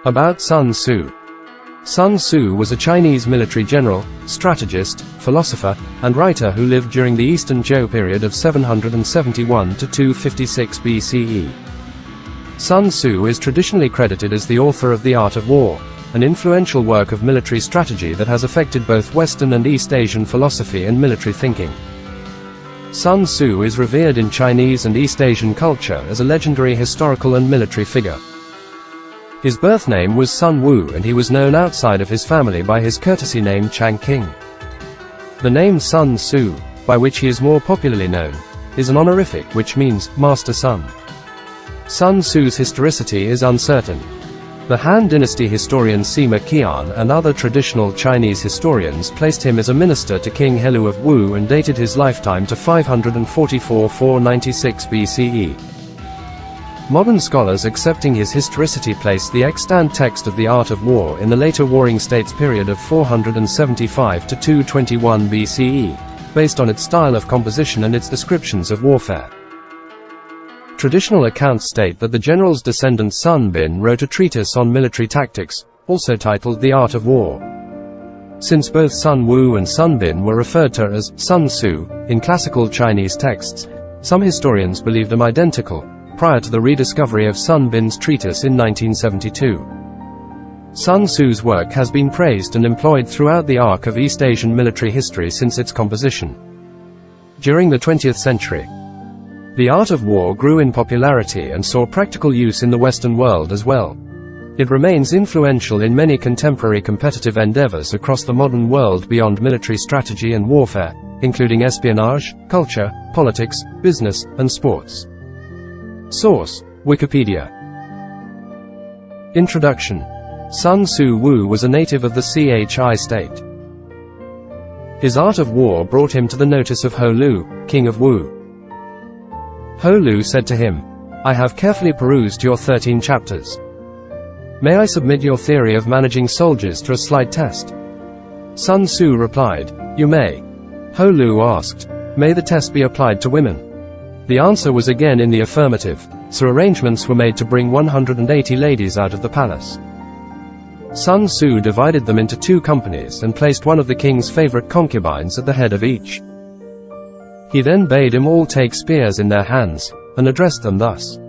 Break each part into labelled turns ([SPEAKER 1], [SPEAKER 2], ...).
[SPEAKER 1] About Sun Tzu. Sun Tzu was a Chinese military general, strategist, philosopher, and writer who lived during the Eastern Zhou period of 771 to 256 BCE. Sun Tzu is traditionally credited as the author of The Art of War, an influential work of military strategy that has affected both Western and East Asian philosophy and military thinking. Sun Tzu is revered in Chinese and East Asian culture as a legendary historical and military figure. His birth name was Sun Wu, and he was known outside of his family by his courtesy name Chang King. The name Sun Tzu, by which he is more popularly known, is an honorific which means Master Sun. Sun Tzu's historicity is uncertain. The Han Dynasty historian Sima Qian and other traditional Chinese historians placed him as a minister to King Helu of Wu and dated his lifetime to 544–496 BCE. Modern scholars accepting his historicity place the extant text of The Art of War in the later Warring States period of 475 to 221 BCE, based on its style of composition and its descriptions of warfare. Traditional accounts state that the general's descendant Sun Bin wrote a treatise on military tactics, also titled The Art of War. Since both Sun Wu and Sun Bin were referred to as Sun Tzu in classical Chinese texts, some historians believe them identical, prior to the rediscovery of Sun Bin's treatise in 1972. Sun Tzu's work has been praised and employed throughout the arc of East Asian military history since its composition. During the 20th century, The Art of War grew in popularity and saw practical use in the Western world as well. It remains influential in many contemporary competitive endeavors across the modern world beyond military strategy and warfare, including espionage, culture, politics, business, and sports. Source: Wikipedia. Introduction. Sun Tzu Wu was a native of the Chi state. His art of war brought him to the notice of Ho Lu, king of Wu. Ho Lu said to him, "I have carefully perused your 13 chapters. May I submit your theory of managing soldiers to a slight test?" Sun Tzu replied, "You may." Ho Lu asked, "May the test be applied to women?" The answer was again in the affirmative, so arrangements were made to bring 180 ladies out of the palace. Sun Tzu divided them into 2 companies and placed one of the king's favorite concubines at the head of each. He then bade them all take spears in their hands, and addressed them thus: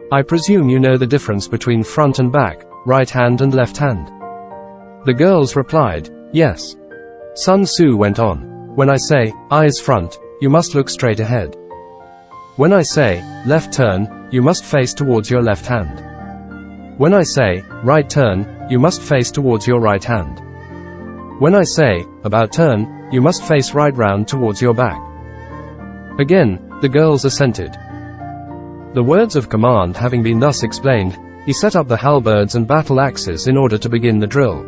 [SPEAKER 1] "I presume you know the difference between front and back, right hand and left hand?" The girls replied, "Yes." Sun Tzu went on, "When I say, eyes front, you must look straight ahead. When I say, left turn, you must face towards your left hand. When I say, right turn, you must face towards your right hand. When I say, about turn, you must face right round towards your back." Again, the girls assented. The words of command having been thus explained, he set up the halberds and battle axes in order to begin the drill.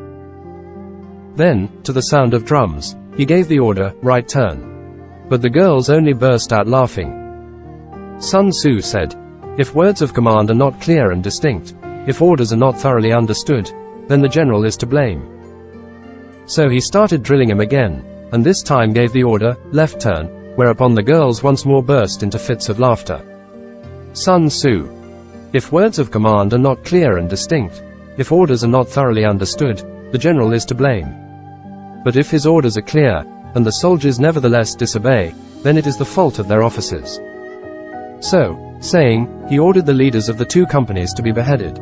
[SPEAKER 1] Then, to the sound of drums, he gave the order, right turn. But the girls only burst out laughing. Sun Tzu said, "If words of command are not clear and distinct, if orders are not thoroughly understood, then the general is to blame." So he started drilling him again, and this time gave the order, left turn, whereupon the girls once more burst into fits of laughter. Sun Tzu: "If words of command are not clear and distinct, if orders are not thoroughly understood, the general is to blame. But if his orders are clear, and the soldiers nevertheless disobey, then it is the fault of their officers." So, saying, he ordered the leaders of the 2 companies to be beheaded.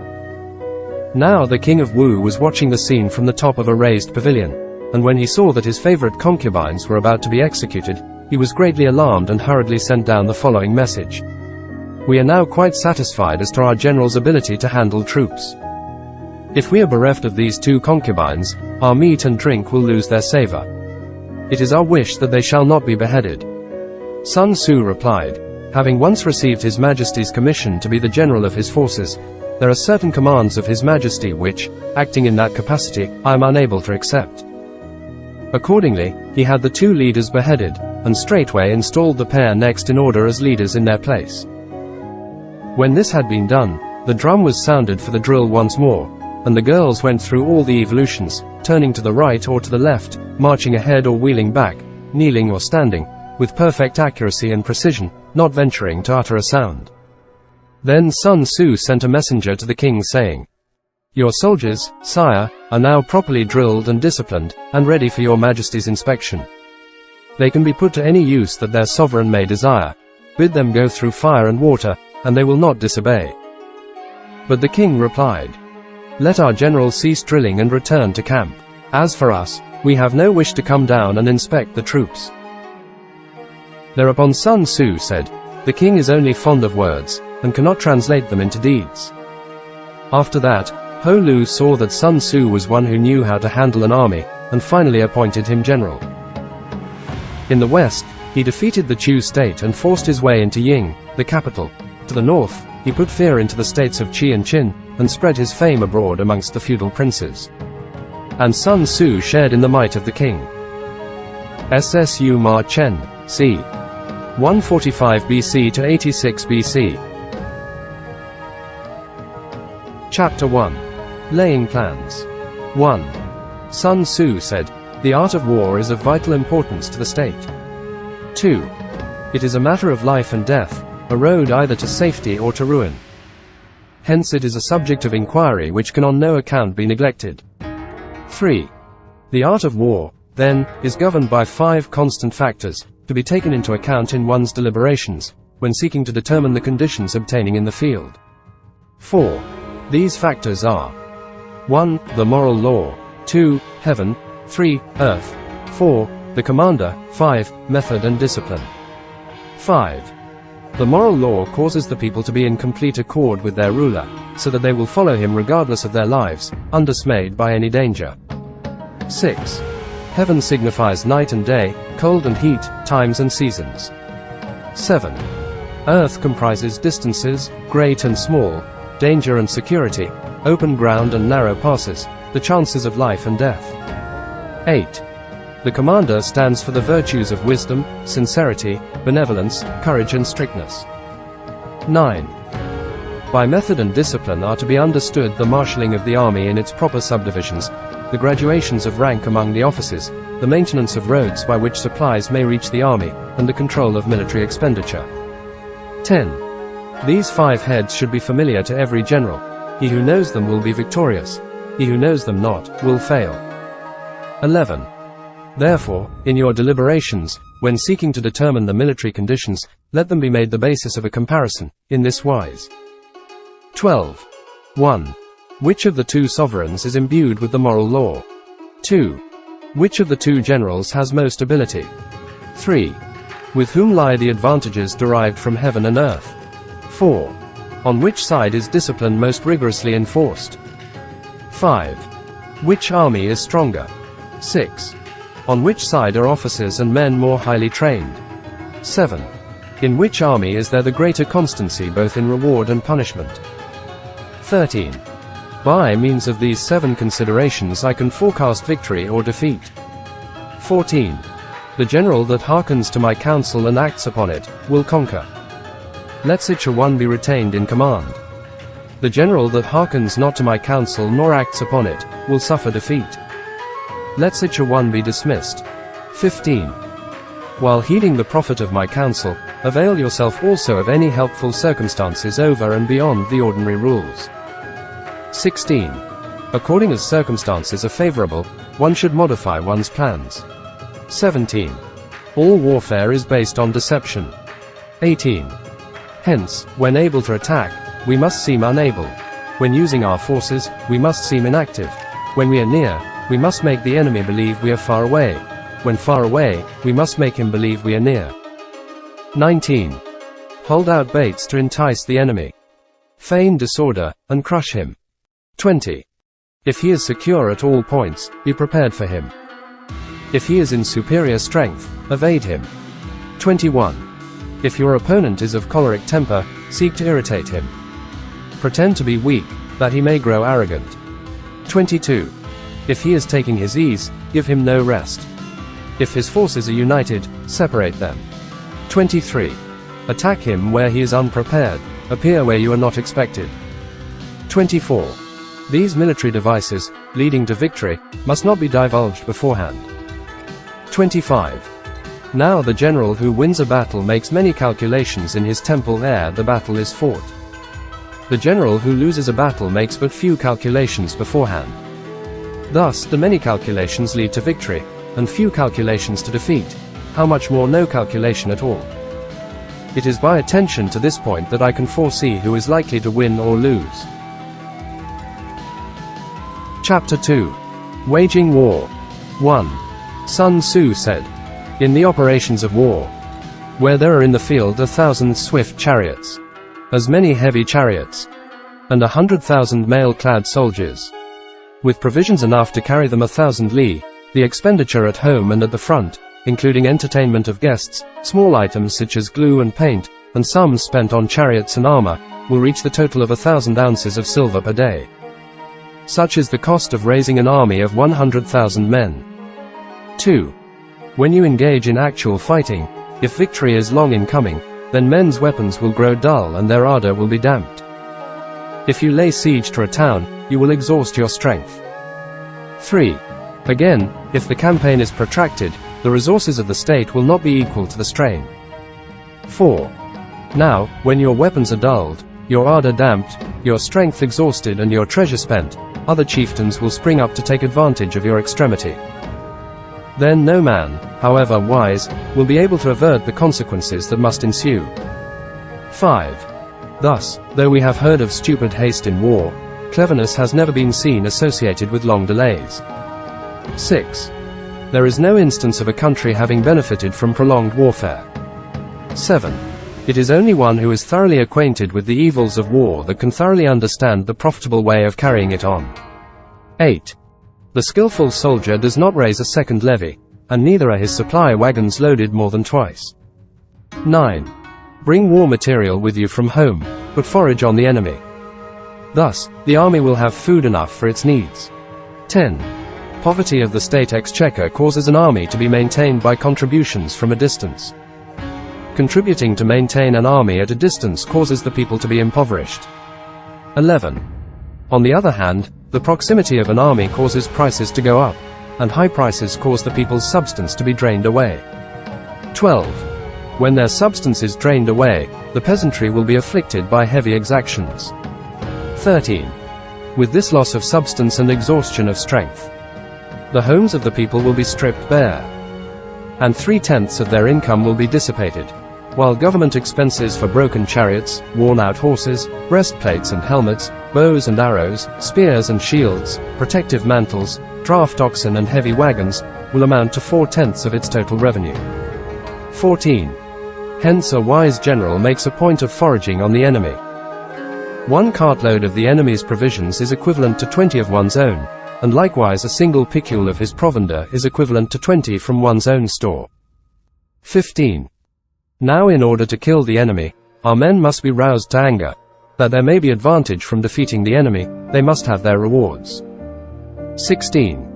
[SPEAKER 1] Now the king of Wu was watching the scene from the top of a raised pavilion, and when he saw that his favorite concubines were about to be executed, he was greatly alarmed and hurriedly sent down the following message: "We are now quite satisfied as to our general's ability to handle troops. If we are bereft of these 2 concubines, our meat and drink will lose their savor. It is our wish that they shall not be beheaded." Sun Tzu replied, "Having once received His Majesty's commission to be the general of his forces, there are certain commands of His Majesty which, acting in that capacity, I am unable to accept." Accordingly, he had the 2 leaders beheaded, and straightway installed the pair next in order as leaders in their place. When this had been done, the drum was sounded for the drill once more, and the girls went through all the evolutions, turning to the right or to the left, marching ahead or wheeling back, kneeling or standing, with perfect accuracy and precision, not venturing to utter a sound. Then Sun Tzu sent a messenger to the king saying, Your soldiers, sire, are now properly drilled and disciplined, and ready for your majesty's inspection. They can be put to any use that their sovereign may desire. Bid them go through fire and water, and they will not disobey." But the king replied, "Let our general cease drilling and return to camp. As for us, we have no wish to come down and inspect the troops." Thereupon Sun Tzu said, "The king is only fond of words, and cannot translate them into deeds." After that, Ho Lu saw that Sun Tzu was one who knew how to handle an army, and finally appointed him general. In the west, he defeated the Chu state and forced his way into Ying, the capital. To the north, he put fear into the states of Qi and Qin, and spread his fame abroad amongst the feudal princes. And Sun Tzu shared in the might of the king. Ssu Ma Chen, c. 145 BC to 86 BC. Chapter 1. Laying Plans. 1. Sun Tzu said, "The art of war is of vital importance to the state." 2. It is a matter of life and death, a road either to safety or to ruin. Hence it is a subject of inquiry which can on no account be neglected. 3. The art of war, then, is governed by 5 constant factors, to be taken into account in one's deliberations, when seeking to determine the conditions obtaining in the field. 4. These factors are 1. The moral law, 2. Heaven, 3. Earth, 4. The commander, 5. Method and discipline. 5. The moral law causes the people to be in complete accord with their ruler, so that they will follow him regardless of their lives, undismayed by any danger. 6. Heaven signifies night and day, cold and heat, times and seasons. 7. Earth comprises distances, great and small, danger and security, open ground and narrow passes, the chances of life and death. 8. The commander stands for the virtues of wisdom, sincerity, benevolence, courage and strictness. 9. By method and discipline are to be understood the marshalling of the army in its proper subdivisions, the graduations of rank among the officers, the maintenance of roads by which supplies may reach the army, and the control of military expenditure. 10. These 5 heads should be familiar to every general. He who knows them will be victorious. He who knows them not, will fail. 11. Therefore, in your deliberations, when seeking to determine the military conditions, let them be made the basis of a comparison, in this wise. 12. 1. Which of the 2 sovereigns is imbued with the moral law? 2. Which of the 2 generals has most ability? 3. With whom lie the advantages derived from heaven and earth? 4. On which side is discipline most rigorously enforced? 5. Which army is stronger? 6. On which side are officers and men more highly trained? 7. In which army is there the greater constancy both in reward and punishment? 13. By means of these 7 considerations I can forecast victory or defeat. 14. The general that hearkens to my counsel and acts upon it, will conquer. Let such a one be retained in command. The general that hearkens not to my counsel nor acts upon it, will suffer defeat. Let such a one be dismissed. 15. While heeding the profit of my counsel, avail yourself also of any helpful circumstances over and beyond the ordinary rules. 16. According as circumstances are favorable, one should modify one's plans. 17. All warfare is based on deception. 18. Hence, when able to attack, we must seem unable. When using our forces, we must seem inactive. When we are near, we must make the enemy believe we are far away. When far away, we must make him believe we are near. 19. Hold out baits to entice the enemy. Feign disorder, and crush him. 20. If he is secure at all points, be prepared for him. If he is in superior strength, evade him. 21. If your opponent is of choleric temper, seek to irritate him. Pretend to be weak, that he may grow arrogant. 22. If he is taking his ease, give him no rest. If his forces are united, separate them. 23. Attack him where he is unprepared, appear where you are not expected. 24. These military devices, leading to victory, must not be divulged beforehand. 25. Now the general who wins a battle makes many calculations in his temple ere the battle is fought. The general who loses a battle makes but few calculations beforehand. Thus, the many calculations lead to victory, and few calculations to defeat. How much more no calculation at all? It is by attention to this point that I can foresee who is likely to win or lose. Chapter 2. Waging War. 1. Sun Tzu said, "In the operations of war, where there are in the field 1,000 swift chariots, as many heavy chariots, and 100,000 mail-clad soldiers, with provisions enough to carry them 1,000 li, the expenditure at home and at the front, including entertainment of guests, small items such as glue and paint, and sums spent on chariots and armor, will reach the total of 1,000 ounces of silver per day. Such is the cost of raising an army of 100,000 men." 2. When you engage in actual fighting, if victory is long in coming, then men's weapons will grow dull and their ardor will be damped. If you lay siege to a town, you will exhaust your strength. 3. Again, if the campaign is protracted, the resources of the state will not be equal to the strain. 4. Now, when your weapons are dulled, your ardor damped, your strength exhausted and your treasure spent, other chieftains will spring up to take advantage of your extremity. Then no man, however wise, will be able to avert the consequences that must ensue. 5. Thus, though we have heard of stupid haste in war, cleverness has never been seen associated with long delays. 6. There is no instance of a country having benefited from prolonged warfare. 7. It is only one who is thoroughly acquainted with the evils of war that can thoroughly understand the profitable way of carrying it on. 8. The skillful soldier does not raise a second levy, and neither are his supply wagons loaded more than twice. 9. Bring war material with you from home, but forage on the enemy. Thus, the army will have food enough for its needs. 10. Poverty of the state exchequer causes an army to be maintained by contributions from a distance. Contributing to maintain an army at a distance causes the people to be impoverished. 11. On the other hand, the proximity of an army causes prices to go up, and high prices cause the people's substance to be drained away. 12. When their substance is drained away, the peasantry will be afflicted by heavy exactions. 13. With this loss of substance and exhaustion of strength, the homes of the people will be stripped bare, and 3/10 of their income will be dissipated, while government expenses for broken chariots, worn-out horses, breastplates and helmets, bows and arrows, spears and shields, protective mantles, draft oxen and heavy wagons, will amount to 4/10 of its total revenue. 14. Hence a wise general makes a point of foraging on the enemy. 1 cartload of the enemy's provisions is equivalent to 20 of one's own, and likewise a single picule of his provender is equivalent to 20 from one's own store. 15. Now in order to kill the enemy, our men must be roused to anger. That there may be advantage from defeating the enemy, they must have their rewards. 16.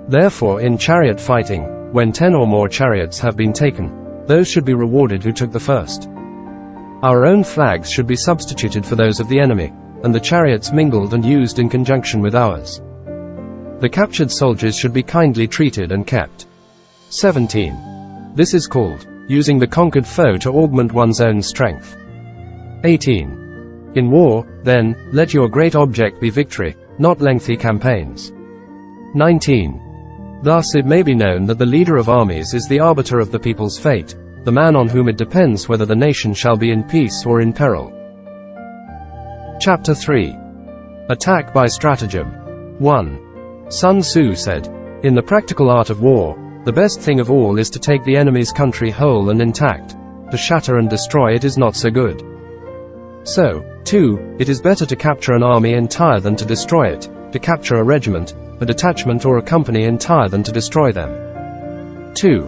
[SPEAKER 1] Therefore in chariot fighting, when 10 or more chariots have been taken, those should be rewarded who took the first. Our own flags should be substituted for those of the enemy, and the chariots mingled and used in conjunction with ours. The captured soldiers should be kindly treated and kept. 17. This is called using the conquered foe to augment one's own strength. 18. In war, then, let your great object be victory, not lengthy campaigns. 19. Thus it may be known that the leader of armies is the arbiter of the people's fate, the man on whom it depends whether the nation shall be in peace or in peril. Chapter 3. Attack by Stratagem. 1. Sun Tzu said, "In the practical art of war, the best thing of all is to take the enemy's country whole and intact. To shatter and destroy it is not so good. So, too, it is better to capture an army entire than to destroy it, to capture a regiment, a detachment or a company entire than to destroy them. 2.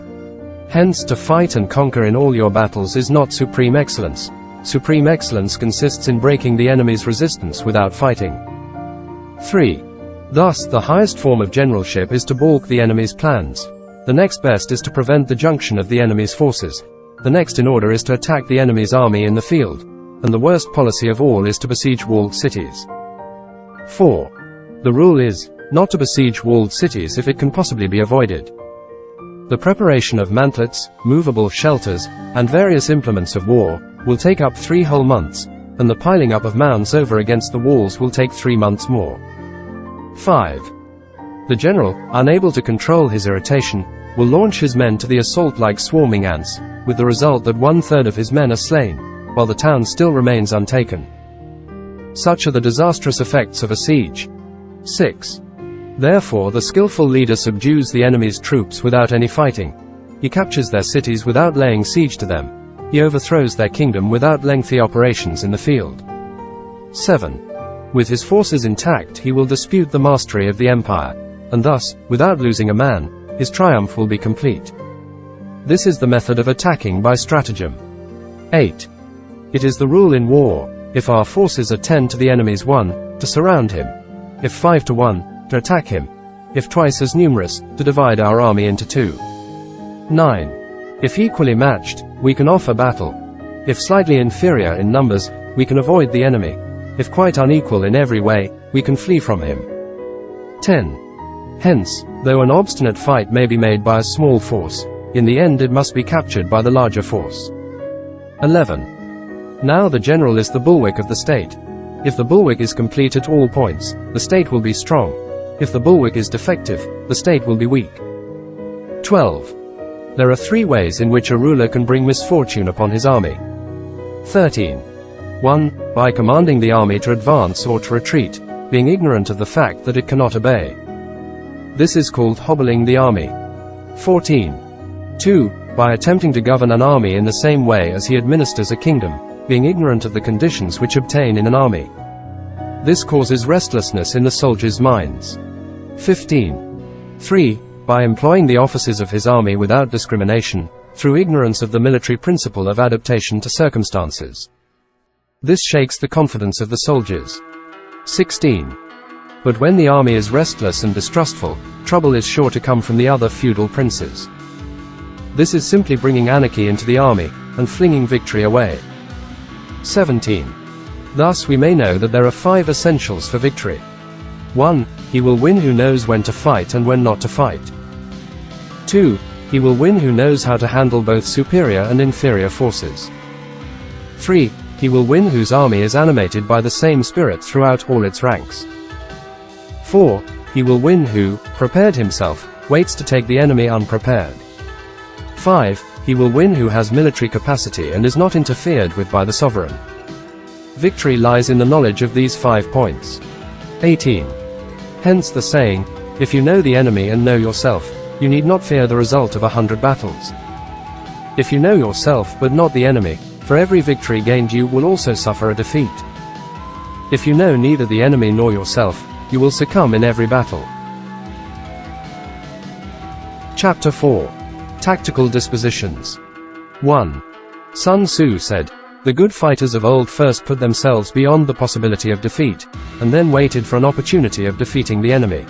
[SPEAKER 1] Hence to fight and conquer in all your battles is not supreme excellence. Supreme excellence consists in breaking the enemy's resistance without fighting. 3. Thus, the highest form of generalship is to balk the enemy's plans. The next best is to prevent the junction of the enemy's forces. The next in order is to attack the enemy's army in the field. And the worst policy of all is to besiege walled cities. 4. The rule is, not to besiege walled cities if it can possibly be avoided. The preparation of mantlets, movable shelters, and various implements of war, will take up 3 whole months, and the piling up of mounds over against the walls will take 3 months more. 5. The general, unable to control his irritation, will launch his men to the assault like swarming ants, with the result that 1/3 of his men are slain, while the town still remains untaken. Such are the disastrous effects of a siege. 6. Therefore the skillful leader subdues the enemy's troops without any fighting. He captures their cities without laying siege to them. He overthrows their kingdom without lengthy operations in the field. 7. With his forces intact he will dispute the mastery of the empire, and thus, without losing a man, his triumph will be complete. This is the method of attacking by stratagem. 8. It is the rule in war, if our forces are 10 to the enemy's 1, to surround him. If 5 to 1, to attack him. If twice as numerous, to divide our army into 2. 9. If equally matched, we can offer battle. If slightly inferior in numbers, we can avoid the enemy. If quite unequal in every way, we can flee from him. 10. Hence, though an obstinate fight may be made by a small force, in the end it must be captured by the larger force. 11. Now the general is the bulwark of the state. If the bulwark is complete at all points, the state will be strong. If the bulwark is defective, the state will be weak. 12. There are 3 ways in which a ruler can bring misfortune upon his army. 13. 1. By commanding the army to advance or to retreat, being ignorant of the fact that it cannot obey. This is called hobbling the army. 14. 2. By attempting to govern an army in the same way as he administers a kingdom, being ignorant of the conditions which obtain in an army. This causes restlessness in the soldiers' minds. 15. 3. By employing the officers of his army without discrimination, through ignorance of the military principle of adaptation to circumstances. This shakes the confidence of the soldiers. 16. But when the army is restless and distrustful, trouble is sure to come from the other feudal princes. This is simply bringing anarchy into the army, and flinging victory away. 17. Thus we may know that there are 5 essentials for victory. 1. He will win who knows when to fight and when not to fight. 2. He will win who knows how to handle both superior and inferior forces. 3. He will win whose army is animated by the same spirit throughout all its ranks. 4. He will win who, prepared himself, waits to take the enemy unprepared. 5. He will win who has military capacity and is not interfered with by the sovereign. Victory lies in the knowledge of these 5 points. 18. Hence the saying, if you know the enemy and know yourself, you need not fear the result of 100 battles. If you know yourself but not the enemy, for every victory gained you will also suffer a defeat. If you know neither the enemy nor yourself, you will succumb in every battle. Chapter 4. Tactical Dispositions. 1. Sun Tzu said, the good fighters of old first put themselves beyond the possibility of defeat, and then waited for an opportunity of defeating the enemy.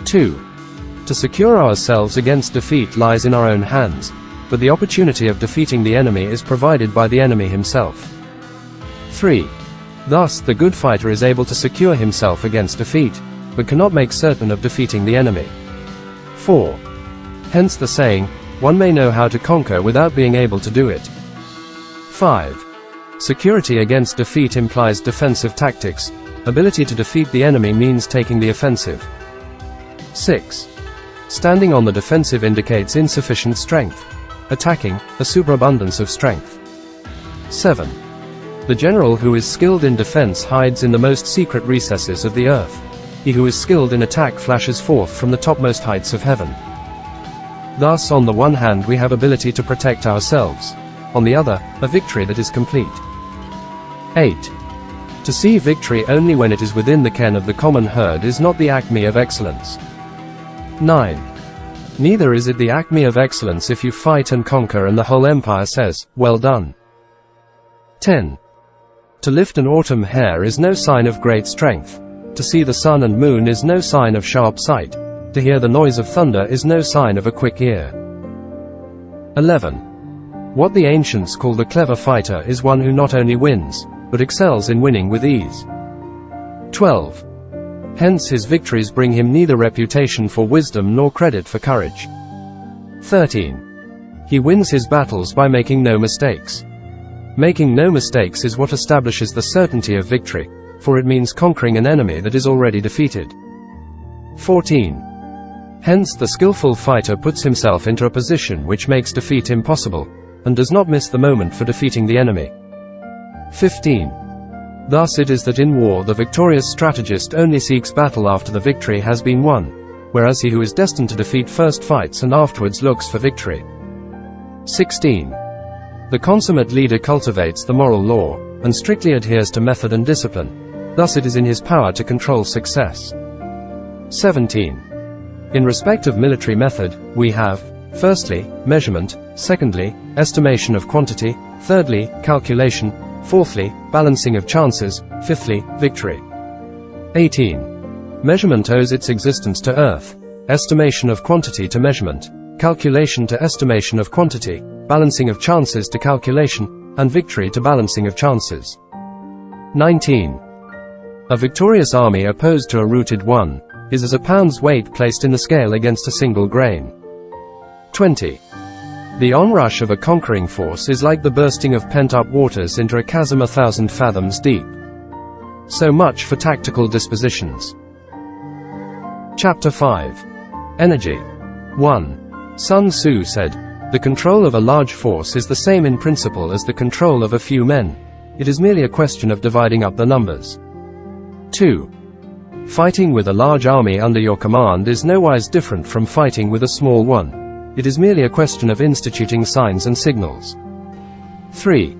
[SPEAKER 1] 2. To secure ourselves against defeat lies in our own hands, but the opportunity of defeating the enemy is provided by the enemy himself. 3. Thus, the good fighter is able to secure himself against defeat, but cannot make certain of defeating the enemy. 4. Hence the saying, one may know how to conquer without being able to do it. 5. Security against defeat implies defensive tactics. Ability to defeat the enemy means taking the offensive. 6. Standing on the defensive indicates insufficient strength. Attacking, a superabundance of strength. 7. The general who is skilled in defense hides in the most secret recesses of the earth. He who is skilled in attack flashes forth from the topmost heights of heaven. Thus, on the one hand we have ability to protect ourselves. On the other, a victory that is complete. 8. To see victory only when it is within the ken of the common herd is not the acme of excellence. 9. Neither is it the acme of excellence if you fight and conquer and the whole empire says, well done. 10. To lift an autumn hair is no sign of great strength. To see the sun and moon is no sign of sharp sight. To hear the noise of thunder is no sign of a quick ear. 11. What the ancients called a clever fighter is one who not only wins, but excels in winning with ease. 12. Hence his victories bring him neither reputation for wisdom nor credit for courage. 13. He wins his battles by making no mistakes. Making no mistakes is what establishes the certainty of victory, for it means conquering an enemy that is already defeated. 14. Hence the skillful fighter puts himself into a position which makes defeat impossible, and does not miss the moment for defeating the enemy. 15. Thus it is that in war the victorious strategist only seeks battle after the victory has been won, whereas he who is destined to defeat first fights and afterwards looks for victory. 16. The consummate leader cultivates the moral law, and strictly adheres to method and discipline. Thus it is in his power to control success. 17. In respect of military method, we have, firstly, measurement, secondly, estimation of quantity, thirdly, calculation, fourthly, balancing of chances, fifthly, victory. 18. Measurement owes its existence to earth, estimation of quantity to measurement, calculation to estimation of quantity, balancing of chances to calculation, and victory to balancing of chances. 19. A victorious army opposed to a routed one, is as a pound's weight placed in the scale against a single grain. 20. The onrush of a conquering force is like the bursting of pent-up waters into a chasm 1,000 fathoms deep. So much for tactical dispositions. Chapter 5. Energy. 1. Sun Tzu said, "The control of a large force is the same in principle as the control of a few men. It is merely a question of dividing up the numbers." 2. Fighting with a large army under your command is nowise different from fighting with a small one. It is merely a question of instituting signs and signals. 3.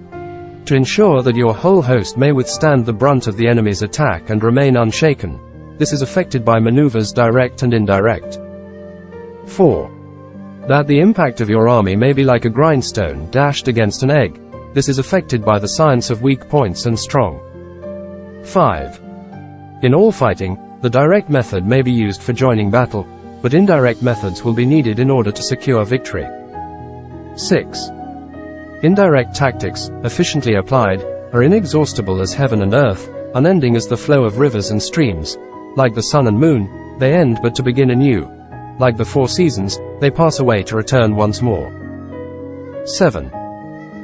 [SPEAKER 1] To ensure that your whole host may withstand the brunt of the enemy's attack and remain unshaken, this is effected by maneuvers direct and indirect. 4. That the impact of your army may be like a grindstone dashed against an egg, this is effected by the science of weak points and strong. 5. In all fighting, the direct method may be used for joining battle, but indirect methods will be needed in order to secure victory. 6. Indirect tactics, efficiently applied, are inexhaustible as heaven and earth, unending as the flow of rivers and streams. Like the sun and moon, they end but to begin anew. Like the 4 seasons, they pass away to return once more. 7.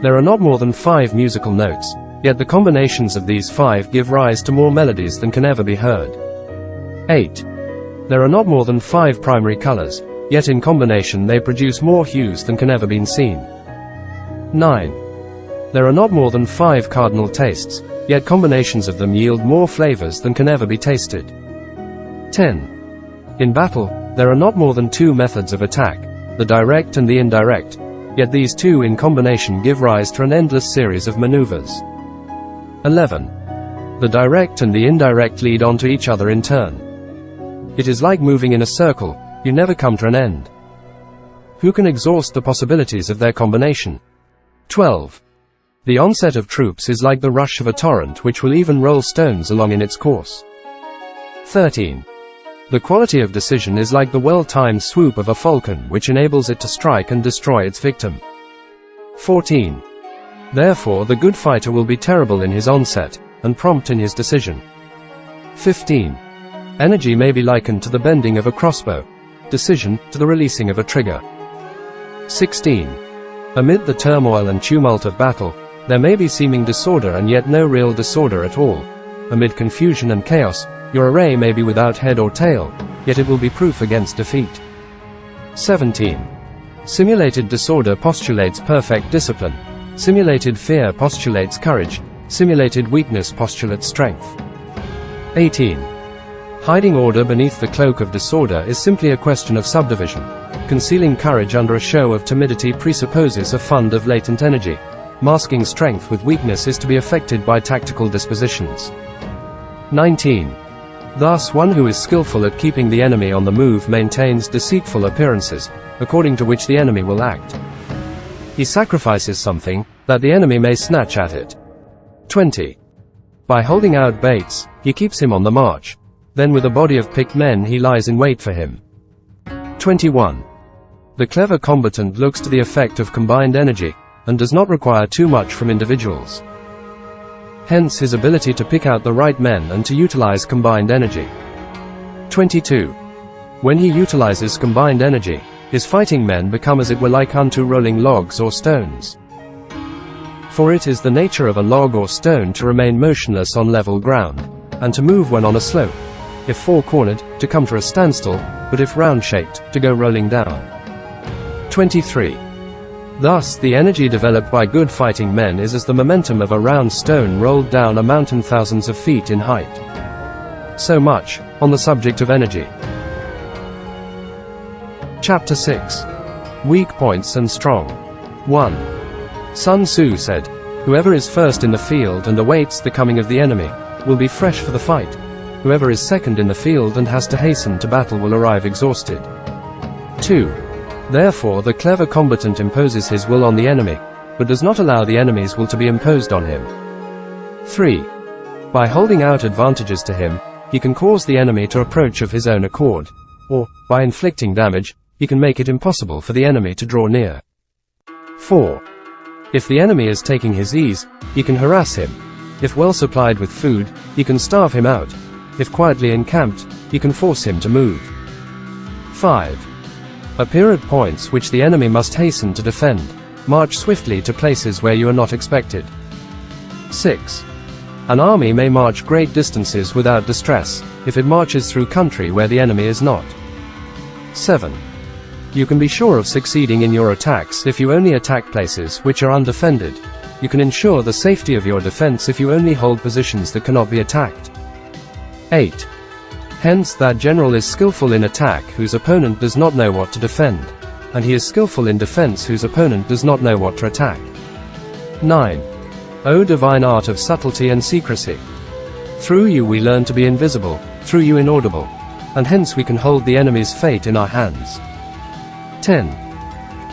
[SPEAKER 1] There are not more than 5 musical notes, yet the combinations of these 5 give rise to more melodies than can ever be heard. 8. There are not more than 5 primary colors, yet in combination they produce more hues than can ever be seen. 9. There are not more than 5 cardinal tastes, yet combinations of them yield more flavors than can ever be tasted. 10. In battle, there are not more than 2 methods of attack, the direct and the indirect, yet these 2 in combination give rise to an endless series of maneuvers. 11. The direct and the indirect lead on to each other in turn. It is like moving in a circle, you never come to an end. Who can exhaust the possibilities of their combination? 12. The onset of troops is like the rush of a torrent which will even roll stones along in its course. 13. The quality of decision is like the well-timed swoop of a falcon which enables it to strike and destroy its victim. 14. Therefore the good fighter will be terrible in his onset, and prompt in his decision. 15. Energy may be likened to the bending of a crossbow, decision, to the releasing of a trigger. 16. Amid the turmoil and tumult of battle, there may be seeming disorder and yet no real disorder at all. Amid confusion and chaos, your array may be without head or tail, yet it will be proof against defeat. 17. Simulated disorder postulates perfect discipline. Simulated fear postulates courage. Simulated weakness postulates strength. 18. Hiding order beneath the cloak of disorder is simply a question of subdivision. Concealing courage under a show of timidity presupposes a fund of latent energy. Masking strength with weakness is to be effected by tactical dispositions. 19. Thus one who is skillful at keeping the enemy on the move maintains deceitful appearances, according to which the enemy will act. He sacrifices something, that the enemy may snatch at it. 20. By holding out baits, he keeps him on the march. Then with a body of picked men he lies in wait for him. 21. The clever combatant looks to the effect of combined energy, and does not require too much from individuals. Hence his ability to pick out the right men and to utilize combined energy. 22. When he utilizes combined energy, his fighting men become as it were like unto rolling logs or stones. For it is the nature of a log or stone to remain motionless on level ground, and to move when on a slope. If four-cornered, to come to a standstill, but if round-shaped, to go rolling down. 23. Thus, the energy developed by good fighting men is as the momentum of a round stone rolled down a mountain thousands of feet in height. So much, on the subject of energy. Chapter 6. Weak Points and Strong. 1. Sun Tzu said, "Whoever is first in the field and awaits the coming of the enemy, will be fresh for the fight. Whoever is second in the field and has to hasten to battle will arrive exhausted." 2. Therefore the clever combatant imposes his will on the enemy, but does not allow the enemy's will to be imposed on him. 3. By holding out advantages to him, he can cause the enemy to approach of his own accord, or, by inflicting damage, he can make it impossible for the enemy to draw near. 4. If the enemy is taking his ease, he can harass him. If well supplied with food, he can starve him out. If quietly encamped, he can force him to move. 5. Appear at points which the enemy must hasten to defend. March swiftly to places where you are not expected. 6. An army may march great distances without distress, if it marches through country where the enemy is not. 7. You can be sure of succeeding in your attacks if you only attack places which are undefended. You can ensure the safety of your defense if you only hold positions that cannot be attacked. 8. Hence that general is skillful in attack whose opponent does not know what to defend, and he is skillful in defense whose opponent does not know what to attack. 9. O divine art of subtlety and secrecy! Through you we learn to be invisible, through you inaudible, and hence we can hold the enemy's fate in our hands. 10.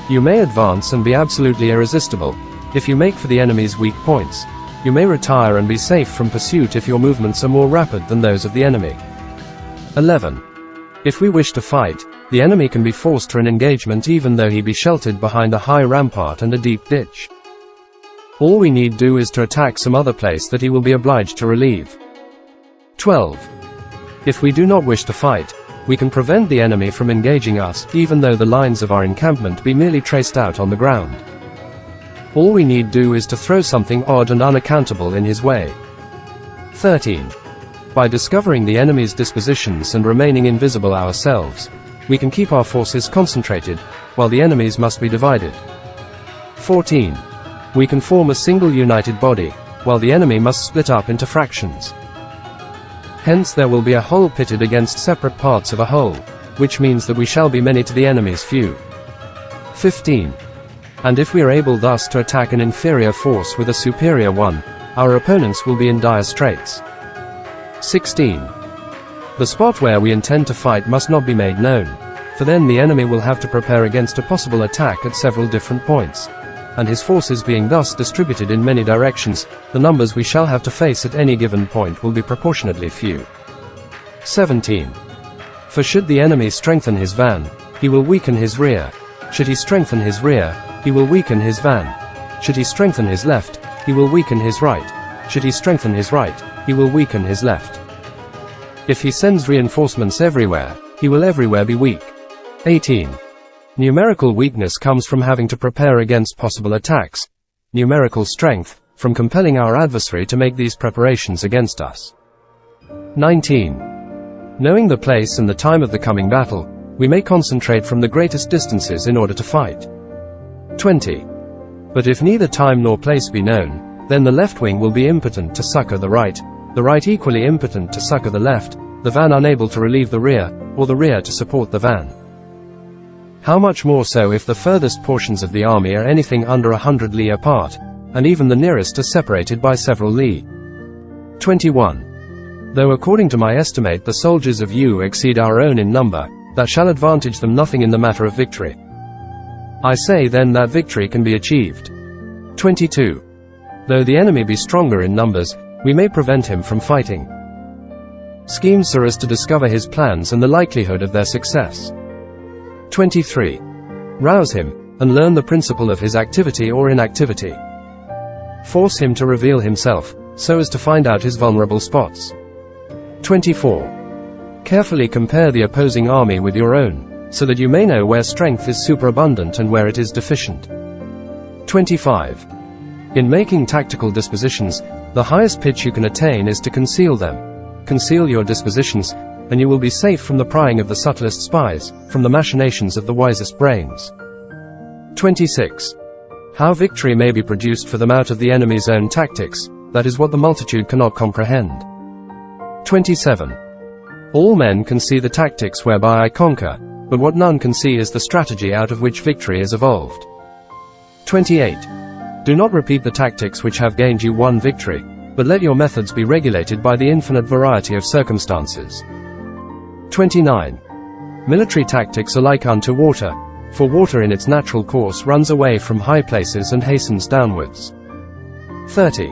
[SPEAKER 1] You may advance and be absolutely irresistible, if you make for the enemy's weak points. You may retire and be safe from pursuit if your movements are more rapid than those of the enemy. 11. If we wish to fight, the enemy can be forced to an engagement even though he be sheltered behind a high rampart and a deep ditch. All we need do is to attack some other place that he will be obliged to relieve. 12. If we do not wish to fight, we can prevent the enemy from engaging us, even though the lines of our encampment be merely traced out on the ground. All we need do is to throw something odd and unaccountable in his way. 13. By discovering the enemy's dispositions and remaining invisible ourselves, we can keep our forces concentrated, while the enemy's must be divided. 14. We can form a single united body, while the enemy must split up into fractions. Hence there will be a whole pitted against separate parts of a whole, which means that we shall be many to the enemy's few. 15. And if we are able thus to attack an inferior force with a superior one, our opponents will be in dire straits. 16. The spot where we intend to fight must not be made known, for then the enemy will have to prepare against a possible attack at several different points, and his forces being thus distributed in many directions, the numbers we shall have to face at any given point will be proportionately few. 17. For should the enemy strengthen his van, he will weaken his rear. Should he strengthen his rear, he will weaken his van. Should he strengthen his left, he will weaken his right. Should he strengthen his right, he will weaken his left. If he sends reinforcements everywhere, he will everywhere be weak. 18. Numerical weakness comes from having to prepare against possible attacks. Numerical strength, from compelling our adversary to make these preparations against us. 19. Knowing the place and the time of the coming battle, we may concentrate from the greatest distances in order to fight. 20. But if neither time nor place be known, then the left wing will be impotent to succor the right equally impotent to succor the left, the van unable to relieve the rear, or the rear to support the van. How much more so if the furthest portions of the army are anything under 100 li apart, and even the nearest are separated by several li. 21. Though according to my estimate the soldiers of you exceed our own in number, that shall advantage them nothing in the matter of victory. I say then that victory can be achieved. 22. Though the enemy be stronger in numbers, we may prevent him from fighting. Schemes so as to discover his plans and the likelihood of their success. 23. Rouse him, and learn the principle of his activity or inactivity. Force him to reveal himself, so as to find out his vulnerable spots. 24. Carefully compare the opposing army with your own, so that you may know where strength is superabundant and where it is deficient. 25. In making tactical dispositions, the highest pitch you can attain is to conceal them. Conceal your dispositions, and you will be safe from the prying of the subtlest spies, from the machinations of the wisest brains. 26. How victory may be produced for them out of the enemy's own tactics, that is what the multitude cannot comprehend. 27. All men can see the tactics whereby I conquer, but what none can see is the strategy out of which victory is evolved. 28. Do not repeat the tactics which have gained you one victory, but let your methods be regulated by the infinite variety of circumstances. 29. Military tactics are like unto water, for water in its natural course runs away from high places and hastens downwards. 30.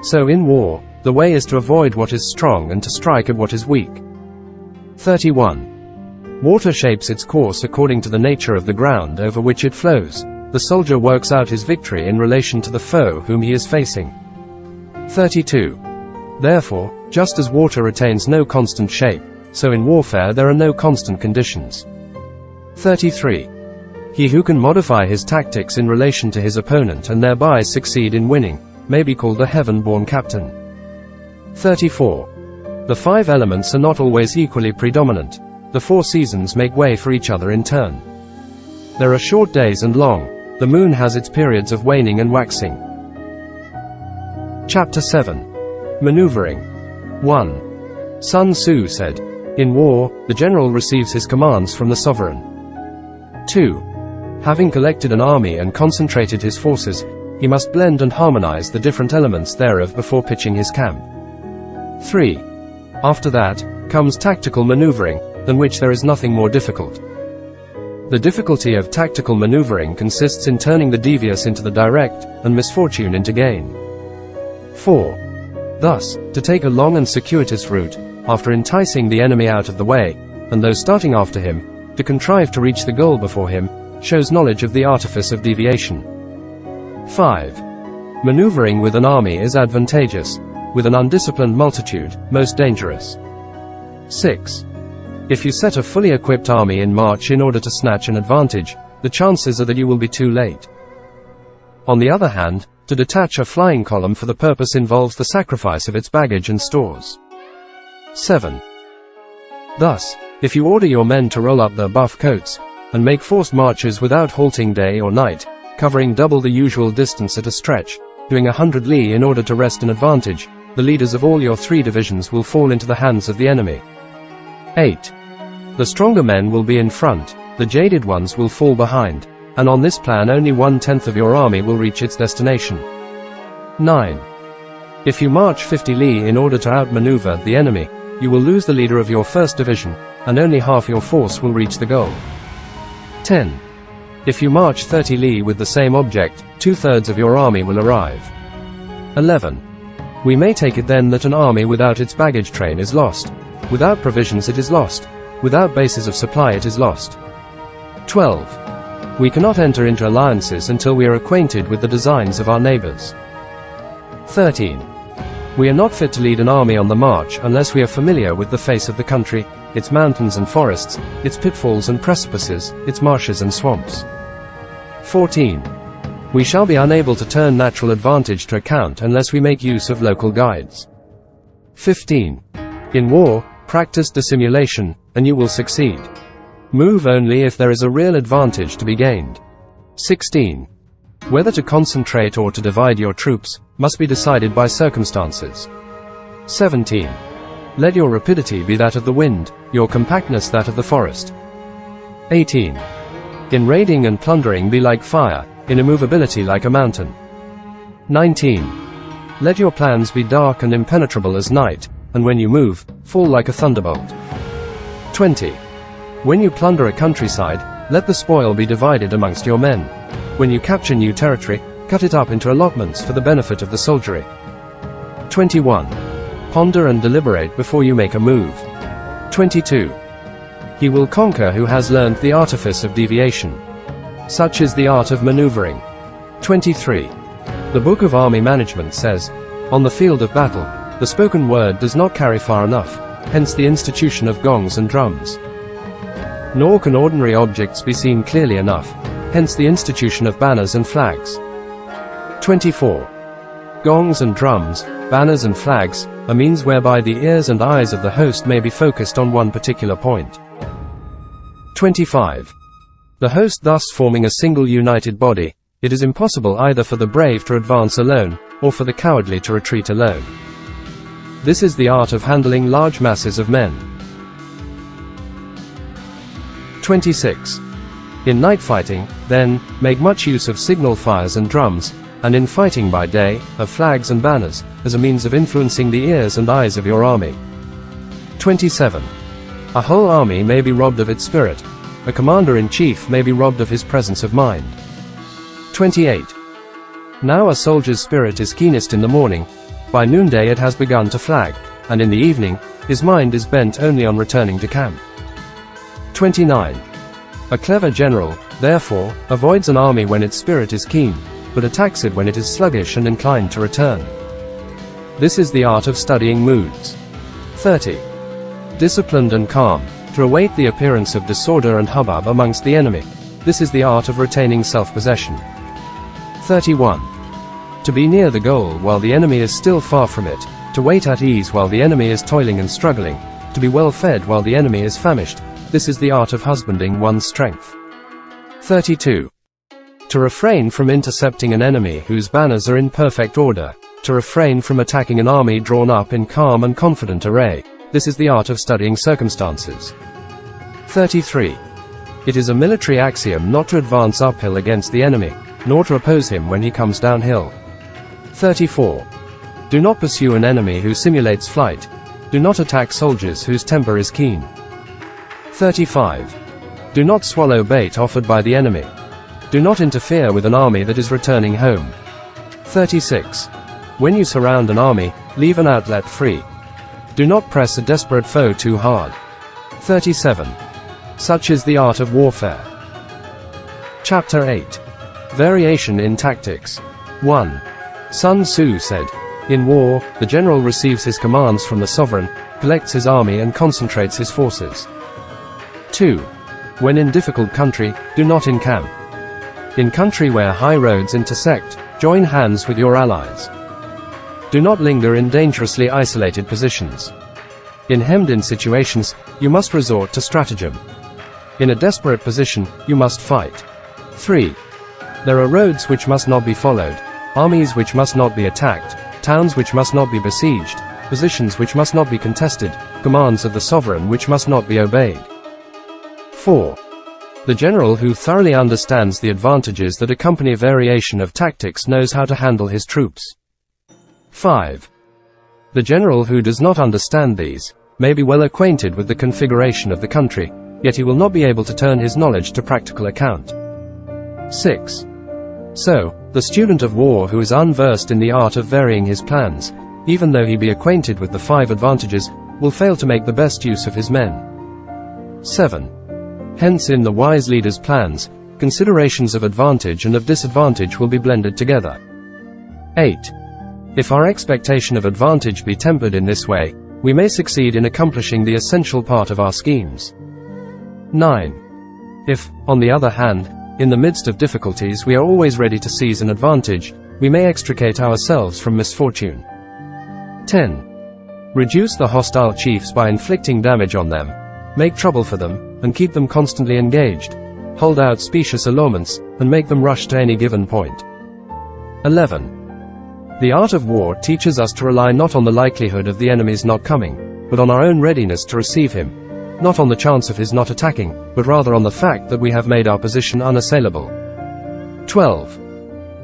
[SPEAKER 1] So in war, the way is to avoid what is strong and to strike at what is weak. 31. Water shapes its course according to the nature of the ground over which it flows. The soldier works out his victory in relation to the foe whom he is facing. 32. Therefore, just as water retains no constant shape, so in warfare there are no constant conditions. 33. He who can modify his tactics in relation to his opponent and thereby succeed in winning, may be called a heaven-born captain. 34. The 5 elements are not always equally predominant. The 4 seasons make way for each other in turn. There are short days and long. The moon has its periods of waning and waxing. Chapter 7. Maneuvering. 1. Sun Tzu said, "In war, the general receives his commands from the sovereign." 2. Having collected an army and concentrated his forces, he must blend and harmonize the different elements thereof before pitching his camp. 3. After that, comes tactical maneuvering, than which there is nothing more difficult. The difficulty of tactical maneuvering consists in turning the devious into the direct, and misfortune into gain. 4. Thus, to take a long and circuitous route, after enticing the enemy out of the way, and though starting after him, to contrive to reach the goal before him, shows knowledge of the artifice of deviation. 5. Maneuvering with an army is advantageous, with an undisciplined multitude, most dangerous. 6. If you set a fully equipped army in march in order to snatch an advantage, the chances are that you will be too late. On the other hand, to detach a flying column for the purpose involves the sacrifice of its baggage and stores. 7. Thus, if you order your men to roll up their buff coats, and make forced marches without halting day or night, covering double the usual distance at a stretch, doing 100 li in order to wrest an advantage, the leaders of all your 3 divisions will fall into the hands of the enemy. 8. The stronger men will be in front, the jaded ones will fall behind, and on this plan only 1/10 of your army will reach its destination. 9. If you march 50 li in order to outmaneuver the enemy, you will lose the leader of your 1st division, and only half your force will reach the goal. 10. If you march 30 li with the same object, 2/3 of your army will arrive. 11. We may take it then that an army without its baggage train is lost. Without provisions it is lost. Without bases of supply it is lost. 12. We cannot enter into alliances until we are acquainted with the designs of our neighbors. 13. We are not fit to lead an army on the march unless we are familiar with the face of the country, its mountains and forests, its pitfalls and precipices, its marshes and swamps. 14. We shall be unable to turn natural advantage to account unless we make use of local guides. 15. In war, practice dissimulation, and you will succeed. Move only if there is a real advantage to be gained. 16. Whether to concentrate or to divide your troops, must be decided by circumstances. 17. Let your rapidity be that of the wind, your compactness that of the forest. 18. In raiding and plundering be like fire, in immovability like a mountain. 19. Let your plans be dark and impenetrable as night, and when you move, fall like a thunderbolt. 20. When you plunder a countryside, let the spoil be divided amongst your men. When you capture new territory, cut it up into allotments for the benefit of the soldiery. 21. Ponder and deliberate before you make a move. 22. He will conquer who has learned the artifice of deviation. Such is the art of maneuvering. 23. The Book of Army Management says, on the field of battle, the spoken word does not carry far enough, hence the institution of gongs and drums. Nor can ordinary objects be seen clearly enough, hence the institution of banners and flags. 24. Gongs and drums, banners and flags, a means whereby the ears and eyes of the host may be focused on one particular point. 25. The host thus forming a single united body, it is impossible either for the brave to advance alone, or for the cowardly to retreat alone. This is the art of handling large masses of men. 26. In night fighting, then, make much use of signal fires and drums, and in fighting by day, of flags and banners, as a means of influencing the ears and eyes of your army. 27. A whole army may be robbed of its spirit. A commander-in-chief may be robbed of his presence of mind. 28. Now a soldier's spirit is keenest in the morning. By noonday it has begun to flag, and in the evening, his mind is bent only on returning to camp. 29. A clever general, therefore, avoids an army when its spirit is keen, but attacks it when it is sluggish and inclined to return. This is the art of studying moods. 30. Disciplined and calm, to await the appearance of disorder and hubbub amongst the enemy. This is the art of retaining self-possession. 31. To be near the goal while the enemy is still far from it, to wait at ease while the enemy is toiling and struggling, to be well fed while the enemy is famished. This is the art of husbanding one's strength. 32. To refrain from intercepting an enemy whose banners are in perfect order, to refrain from attacking an army drawn up in calm and confident array. This is the art of studying circumstances. 33. It is a military axiom not to advance uphill against the enemy, nor to oppose him when he comes downhill. 34. Do not pursue an enemy who simulates flight. Do not attack soldiers whose temper is keen. 35. Do not swallow bait offered by the enemy. Do not interfere with an army that is returning home. 36. When you surround an army, leave an outlet free. Do not press a desperate foe too hard. 37. Such is the art of warfare. Chapter 8. Variation in tactics. 1. Sun Tzu said, "In war, the general receives his commands from the sovereign, collects his army and concentrates his forces." 2. When in difficult country, do not encamp. In country where high roads intersect, join hands with your allies. Do not linger in dangerously isolated positions. In hemmed-in situations, you must resort to stratagem. In a desperate position, you must fight. 3. There are roads which must not be followed, armies which must not be attacked, towns which must not be besieged, positions which must not be contested, commands of the sovereign which must not be obeyed. 4. The general who thoroughly understands the advantages that accompany variation of tactics knows how to handle his troops. 5. The general who does not understand these may be well acquainted with the configuration of the country, yet he will not be able to turn his knowledge to practical account. 6. So, the student of war who is unversed in the art of varying his plans, even though he be acquainted with the 5 advantages, will fail to make the best use of his men. 7. Hence in the wise leader's plans, considerations of advantage and of disadvantage will be blended together. 8. If our expectation of advantage be tempered in this way, we may succeed in accomplishing the essential part of our schemes. 9. If, on the other hand, in the midst of difficulties we are always ready to seize an advantage, we may extricate ourselves from misfortune. 10. Reduce the hostile chiefs by inflicting damage on them. Make trouble for them, and keep them constantly engaged. Hold out specious allurements, and make them rush to any given point. 11. The art of war teaches us to rely not on the likelihood of the enemy's not coming, but on our own readiness to receive him. Not on the chance of his not attacking, but rather on the fact that we have made our position unassailable. 12.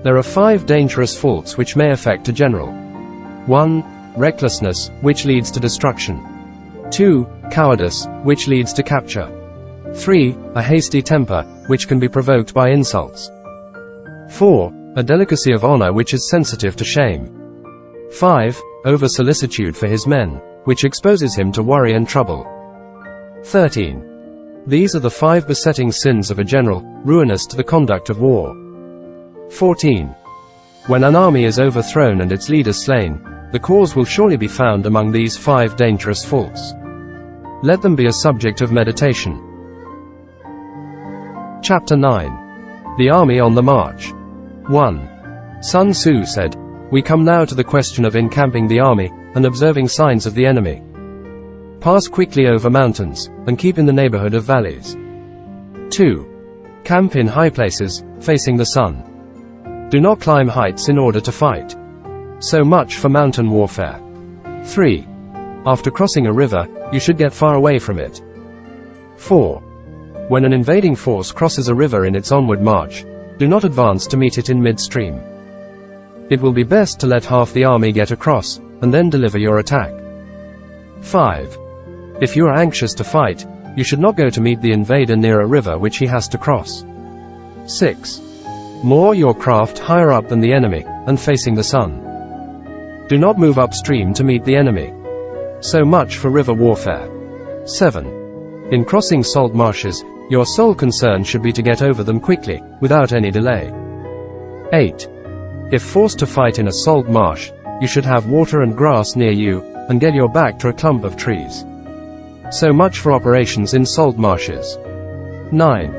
[SPEAKER 1] There are 5 dangerous faults which may affect a general. 1. Recklessness, which leads to destruction. 2. Cowardice, which leads to capture. 3. A hasty temper, which can be provoked by insults. 4. A delicacy of honor which is sensitive to shame. 5. Over-solicitude for his men, which exposes him to worry and trouble. 13. These are the 5 besetting sins of a general, ruinous to the conduct of war. 14. When an army is overthrown and its leader slain, the cause will surely be found among these 5 dangerous faults. Let them be a subject of meditation. Chapter 9. The Army on the March. 1. Sun Tzu said, "We come now to the question of encamping the army, and observing signs of the enemy. Pass quickly over mountains, and keep in the neighborhood of valleys. 2. Camp in high places, facing the sun. Do not climb heights in order to fight. So much for mountain warfare. 3. After crossing a river, you should get far away from it. 4. When an invading force crosses a river in its onward march, do not advance to meet it in midstream. It will be best to let half the army get across, and then deliver your attack. 5. If you are anxious to fight, you should not go to meet the invader near a river which he has to cross. 6. Moor your craft higher up than the enemy, and facing the sun. Do not move upstream to meet the enemy. So much for river warfare. 7. In crossing salt marshes, your sole concern should be to get over them quickly, without any delay. 8. If forced to fight in a salt marsh, you should have water and grass near you, and get your back to a clump of trees. So much for operations in salt marshes. 9.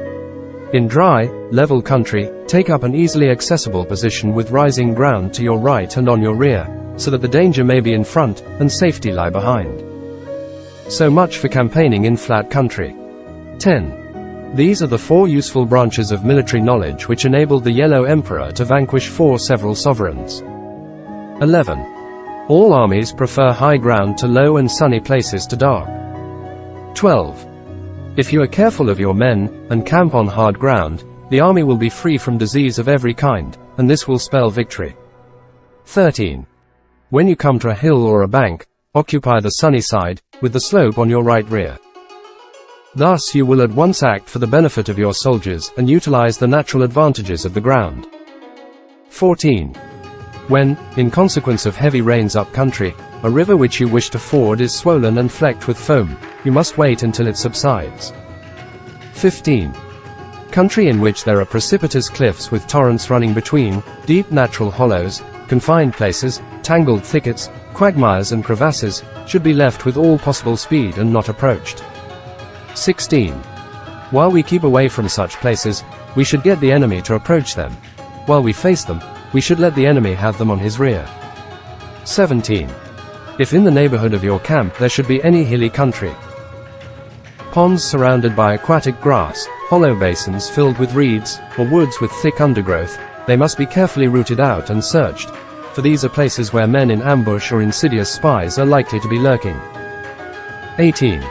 [SPEAKER 1] In dry, level country, take up an easily accessible position with rising ground to your right and on your rear, so that the danger may be in front, and safety lie behind. So much for campaigning in flat country. 10. These are the 4 useful branches of military knowledge which enabled the Yellow Emperor to vanquish 4 several sovereigns. 11. All armies prefer high ground to low and sunny places to dark. 12. If you are careful of your men, and camp on hard ground, the army will be free from disease of every kind, and this will spell victory. 13. When you come to a hill or a bank, occupy the sunny side, with the slope on your right rear. Thus you will at once act for the benefit of your soldiers and utilize the natural advantages of the ground. 14. When, in consequence of heavy rains up country, a river which you wish to ford is swollen and flecked with foam, you must wait until it subsides. 15. Country in which there are precipitous cliffs with torrents running between, deep natural hollows, confined places, tangled thickets, quagmires and crevasses, should be left with all possible speed and not approached. 16. While we keep away from such places, we should get the enemy to approach them. While we face them, we should let the enemy have them on his rear. 17. If in the neighborhood of your camp there should be any hilly country, ponds surrounded by aquatic grass, hollow basins filled with reeds, or woods with thick undergrowth, they must be carefully rooted out and searched, for these are places where men in ambush or insidious spies are likely to be lurking. 18.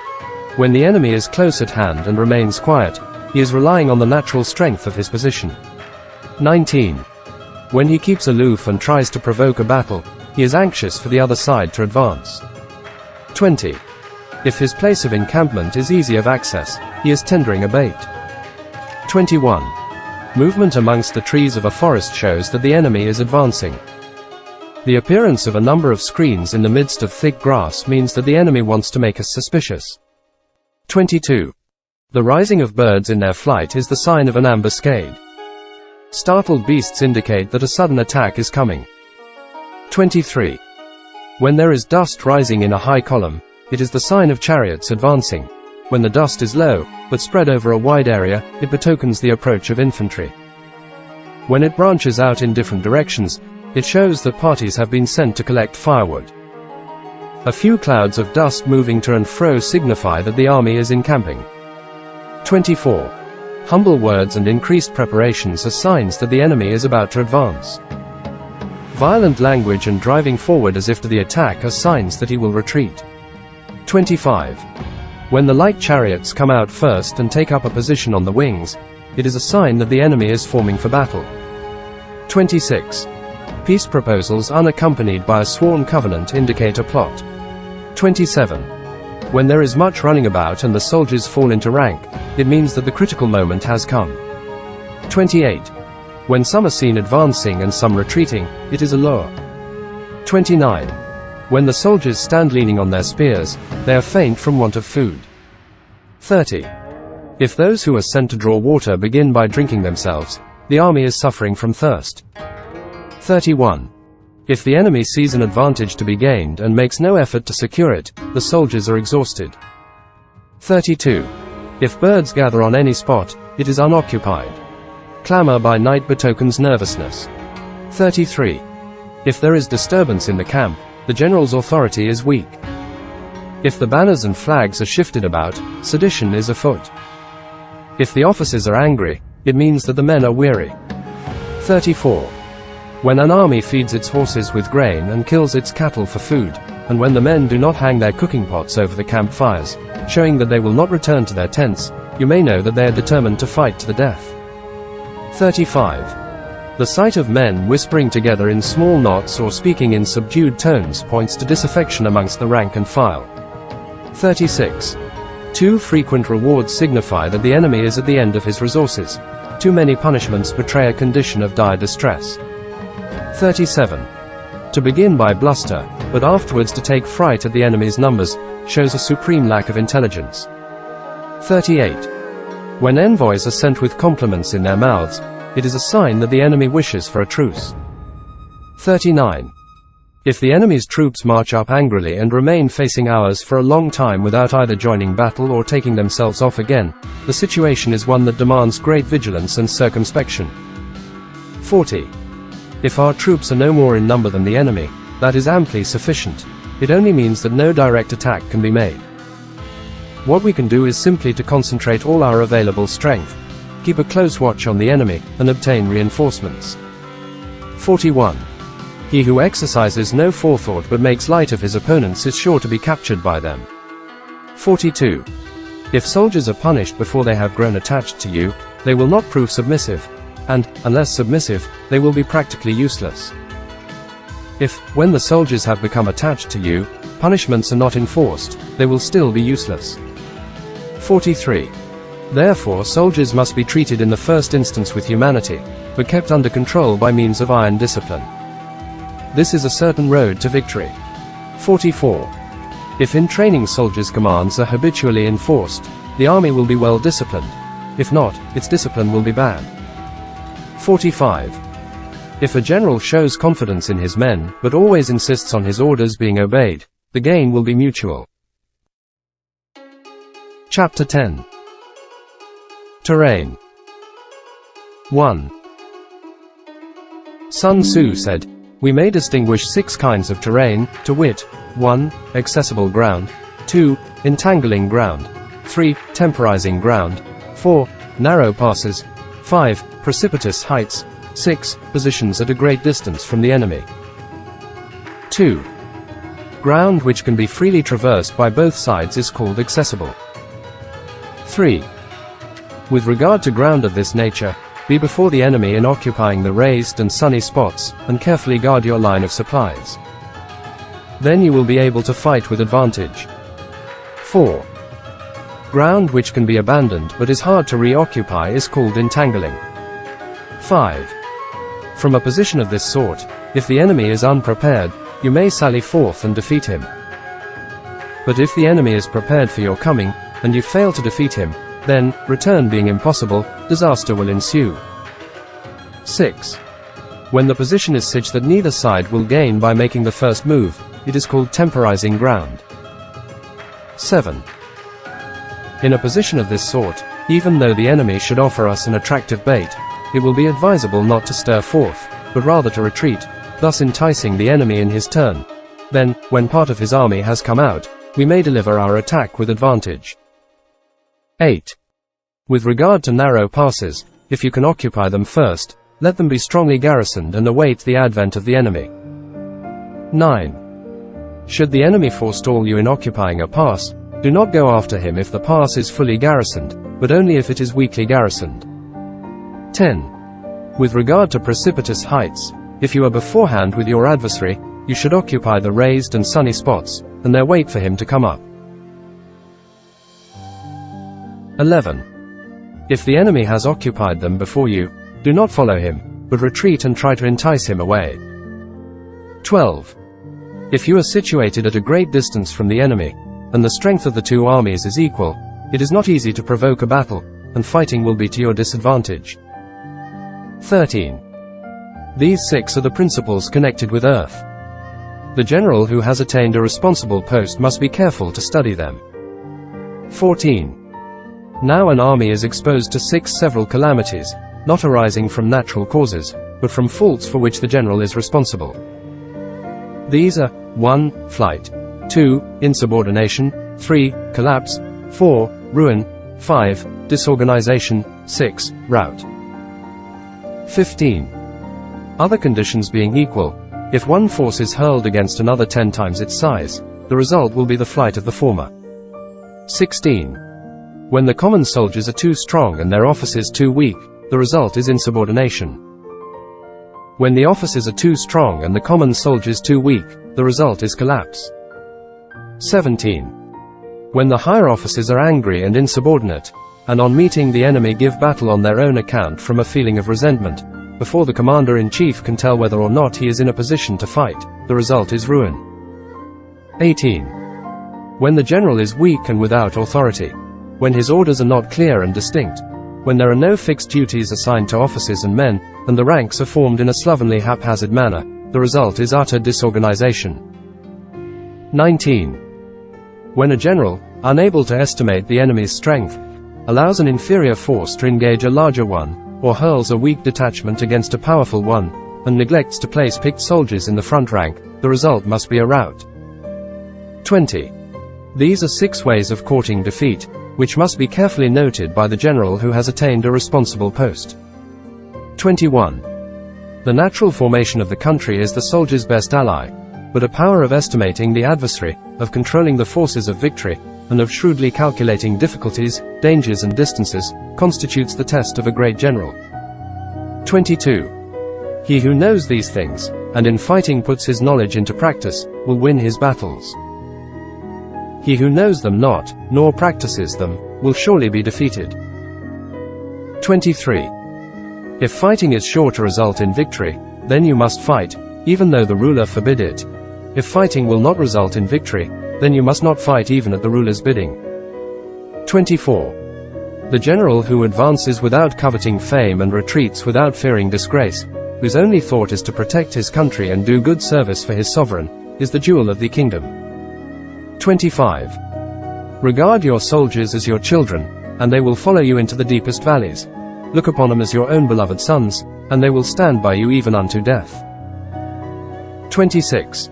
[SPEAKER 1] When the enemy is close at hand and remains quiet, he is relying on the natural strength of his position. 19. When he keeps aloof and tries to provoke a battle, he is anxious for the other side to advance. 20. If his place of encampment is easy of access, he is tendering a bait. 21. Movement amongst the trees of a forest shows that the enemy is advancing. The appearance of a number of screens in the midst of thick grass means that the enemy wants to make us suspicious. 22. The rising of birds in their flight is the sign of an ambuscade. Startled beasts indicate that a sudden attack is coming. 23. When there is dust rising in a high column, it is the sign of chariots advancing. When the dust is low, but spread over a wide area, it betokens the approach of infantry. When it branches out in different directions, it shows that parties have been sent to collect firewood. A few clouds of dust moving to and fro signify that the army is encamping. 24. Humble words and increased preparations are signs that the enemy is about to advance. Violent language and driving forward as if to the attack are signs that he will retreat. 25. When the light chariots come out first and take up a position on the wings, it is a sign that the enemy is forming for battle. 26. Peace proposals unaccompanied by a sworn covenant indicate a plot. 27. When there is much running about and the soldiers fall into rank, it means that the critical moment has come. 28. When some are seen advancing and some retreating, it is a lure. 29. When the soldiers stand leaning on their spears, they are faint from want of food. 30. If those who are sent to draw water begin by drinking themselves, the army is suffering from thirst. 31. If the enemy sees an advantage to be gained and makes no effort to secure it, the soldiers are exhausted. 32. If birds gather on any spot, it is unoccupied. Clamor by night betokens nervousness. 33. If there is disturbance in the camp, the general's authority is weak. If the banners and flags are shifted about, sedition is afoot. If the officers are angry, it means that the men are weary. 34. When an army feeds its horses with grain and kills its cattle for food, and when the men do not hang their cooking pots over the campfires, showing that they will not return to their tents, you may know that they are determined to fight to the death. 35. The sight of men whispering together in small knots or speaking in subdued tones points to disaffection amongst the rank and file. 36. Too frequent rewards signify that the enemy is at the end of his resources. Too many punishments betray a condition of dire distress. 37. To begin by bluster, but afterwards to take fright at the enemy's numbers, shows a supreme lack of intelligence. 38. When envoys are sent with compliments in their mouths, it is a sign that the enemy wishes for a truce. 39. If the enemy's troops march up angrily and remain facing ours for a long time without either joining battle or taking themselves off again, the situation is one that demands great vigilance and circumspection. 40. If our troops are no more in number than the enemy, that is amply sufficient. It only means that no direct attack can be made. What we can do is simply to concentrate all our available strength, keep a close watch on the enemy, and obtain reinforcements. 41. He who exercises no forethought but makes light of his opponents is sure to be captured by them. 42. If soldiers are punished before they have grown attached to you, they will not prove submissive, and, unless submissive, they will be practically useless. If, when the soldiers have become attached to you, punishments are not enforced, they will still be useless. 43. Therefore soldiers must be treated in the first instance with humanity, but kept under control by means of iron discipline. This is a certain road to victory. 44. If in training soldiers' commands are habitually enforced, the army will be well disciplined. If not, its discipline will be bad. 45. If a general shows confidence in his men, but always insists on his orders being obeyed, the gain will be mutual. Chapter 10. Terrain. 1. Sun Tzu said, "We may distinguish 6 kinds of terrain, to wit, 1. Accessible ground, 2. Entangling ground, 3. Temporizing ground, 4. Narrow passes, 5. Precipitous heights, 6. Positions at a great distance from the enemy. 2. Ground which can be freely traversed by both sides is called accessible. 3. With regard to ground of this nature, be before the enemy in occupying the raised and sunny spots, and carefully guard your line of supplies. Then you will be able to fight with advantage. 4. Ground which can be abandoned but is hard to reoccupy is called entangling. 5. From a position of this sort, if the enemy is unprepared, you may sally forth and defeat him. But if the enemy is prepared for your coming, and you fail to defeat him, then, return being impossible, disaster will ensue. 6. When the position is such that neither side will gain by making the first move, it is called temporizing ground. 7. In a position of this sort, even though the enemy should offer us an attractive bait, it will be advisable not to stir forth, but rather to retreat, thus enticing the enemy in his turn. Then, when part of his army has come out, we may deliver our attack with advantage. 8. With regard to narrow passes, if you can occupy them first, let them be strongly garrisoned and await the advent of the enemy. 9. Should the enemy forestall you in occupying a pass, do not go after him if the pass is fully garrisoned, but only if it is weakly garrisoned. 10. With regard to precipitous heights, if you are beforehand with your adversary, you should occupy the raised and sunny spots, and there wait for him to come up. 11. If the enemy has occupied them before you, do not follow him, but retreat and try to entice him away. 12. If you are situated at a great distance from the enemy, and the strength of the two armies is equal, it is not easy to provoke a battle, and fighting will be to your disadvantage. 13. These 6 are the principles connected with earth. The general who has attained a responsible post must be careful to study them. 14. Now an army is exposed to 6 several calamities, not arising from natural causes, but from faults for which the general is responsible. These are 1. Flight, 2. Insubordination, 3. Collapse, 4. Ruin, 5. Disorganization, 6. Rout. 15. Other conditions being equal, if one force is hurled against another 10 times its size, the result will be the flight of the former. 16. When the common soldiers are too strong and their officers too weak, the result is insubordination. When the officers are too strong and the common soldiers too weak, the result is collapse. 17. When the higher officers are angry and insubordinate, and on meeting the enemy give battle on their own account from a feeling of resentment, before the commander-in-chief can tell whether or not he is in a position to fight, the result is ruin. 18. When the general is weak and without authority, when his orders are not clear and distinct, when there are no fixed duties assigned to officers and men, and the ranks are formed in a slovenly haphazard manner, the result is utter disorganization. 19. When a general, unable to estimate the enemy's strength, allows an inferior force to engage a larger one, or hurls a weak detachment against a powerful one, and neglects to place picked soldiers in the front rank, the result must be a rout. 20. These are 6 ways of courting defeat, which must be carefully noted by the general who has attained a responsible post. 21. The natural formation of the country is the soldier's best ally, but a power of estimating the adversary, of controlling the forces of victory, and of shrewdly calculating difficulties, dangers and distances, constitutes the test of a great general. 22. He who knows these things, and in fighting puts his knowledge into practice, will win his battles. He who knows them not, nor practices them, will surely be defeated. 23. If fighting is sure to result in victory, then you must fight, even though the ruler forbid it. If fighting will not result in victory, then you must not fight even at the ruler's bidding. 24. The general who advances without coveting fame and retreats without fearing disgrace, whose only thought is to protect his country and do good service for his sovereign, is the jewel of the kingdom. 25. Regard your soldiers as your children, and they will follow you into the deepest valleys. Look upon them as your own beloved sons, and they will stand by you even unto death. 26.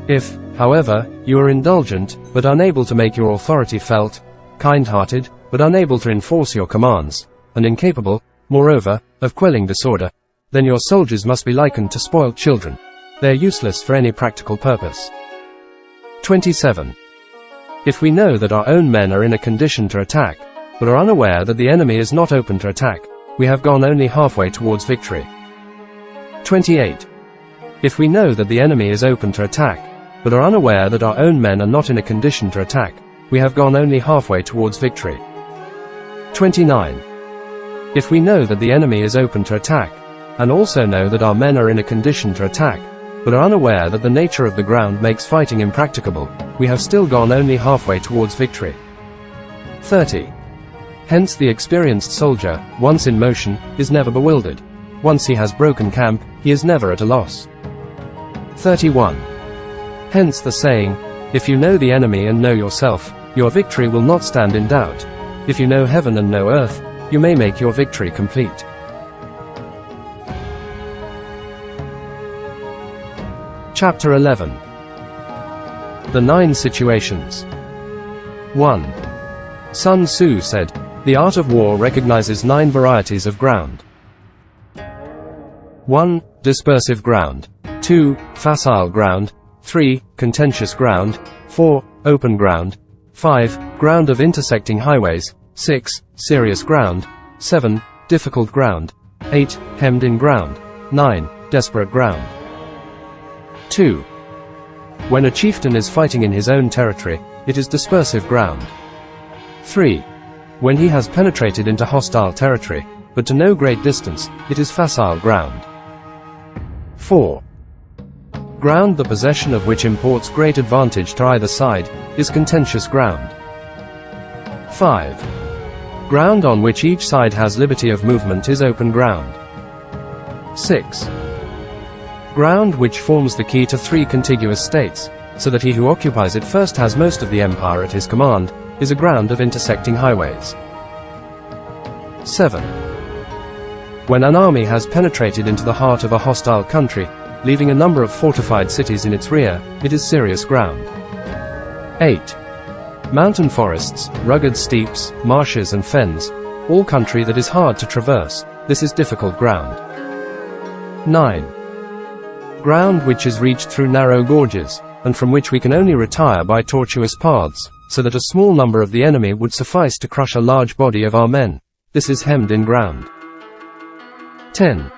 [SPEAKER 1] If, however, you are indulgent, but unable to make your authority felt, kind-hearted, but unable to enforce your commands, and incapable, moreover, of quelling disorder, then your soldiers must be likened to spoiled children. They are useless for any practical purpose. 27. If we know that our own men are in a condition to attack, but are unaware that the enemy is not open to attack, we have gone only halfway towards victory. 28. If we know that the enemy is open to attack, but are unaware that our own men are not in a condition to attack, we have gone only halfway towards victory. 29. If we know that the enemy is open to attack, and also know that our men are in a condition to attack, but are unaware that the nature of the ground makes fighting impracticable, we have still gone only halfway towards victory. 30. Hence the experienced soldier, once in motion, is never bewildered. Once he has broken camp, he is never at a loss. 31. Hence the saying, if you know the enemy and know yourself, your victory will not stand in doubt. If you know heaven and know earth, you may make your victory complete. Chapter 11. The 9 situations. 1. Sun Tzu said, the art of war recognizes 9 varieties of ground. 1. Dispersive ground. 2. Facile ground. 3. Contentious ground. 4. Open ground. 5. Ground of intersecting highways. 6. Serious ground. 7. Difficult ground. 8. Hemmed in ground. 9. Desperate ground. 2. When a chieftain is fighting in his own territory, it is dispersive ground. 3. When he has penetrated into hostile territory, but to no great distance, it is facile ground. 4. Ground the possession of which imports great advantage to either side, is contentious ground. 5. Ground on which each side has liberty of movement is open ground. 6. Ground which forms the key to 3 contiguous states, so that he who occupies it first has most of the empire at his command, is a ground of intersecting highways. 7. When an army has penetrated into the heart of a hostile country, leaving a number of fortified cities in its rear, it is serious ground. 8. Mountain forests, rugged steeps, marshes and fens, all country that is hard to traverse, this is difficult ground. 9. Ground which is reached through narrow gorges, and from which we can only retire by tortuous paths, so that a small number of the enemy would suffice to crush a large body of our men, this is hemmed in ground. 10.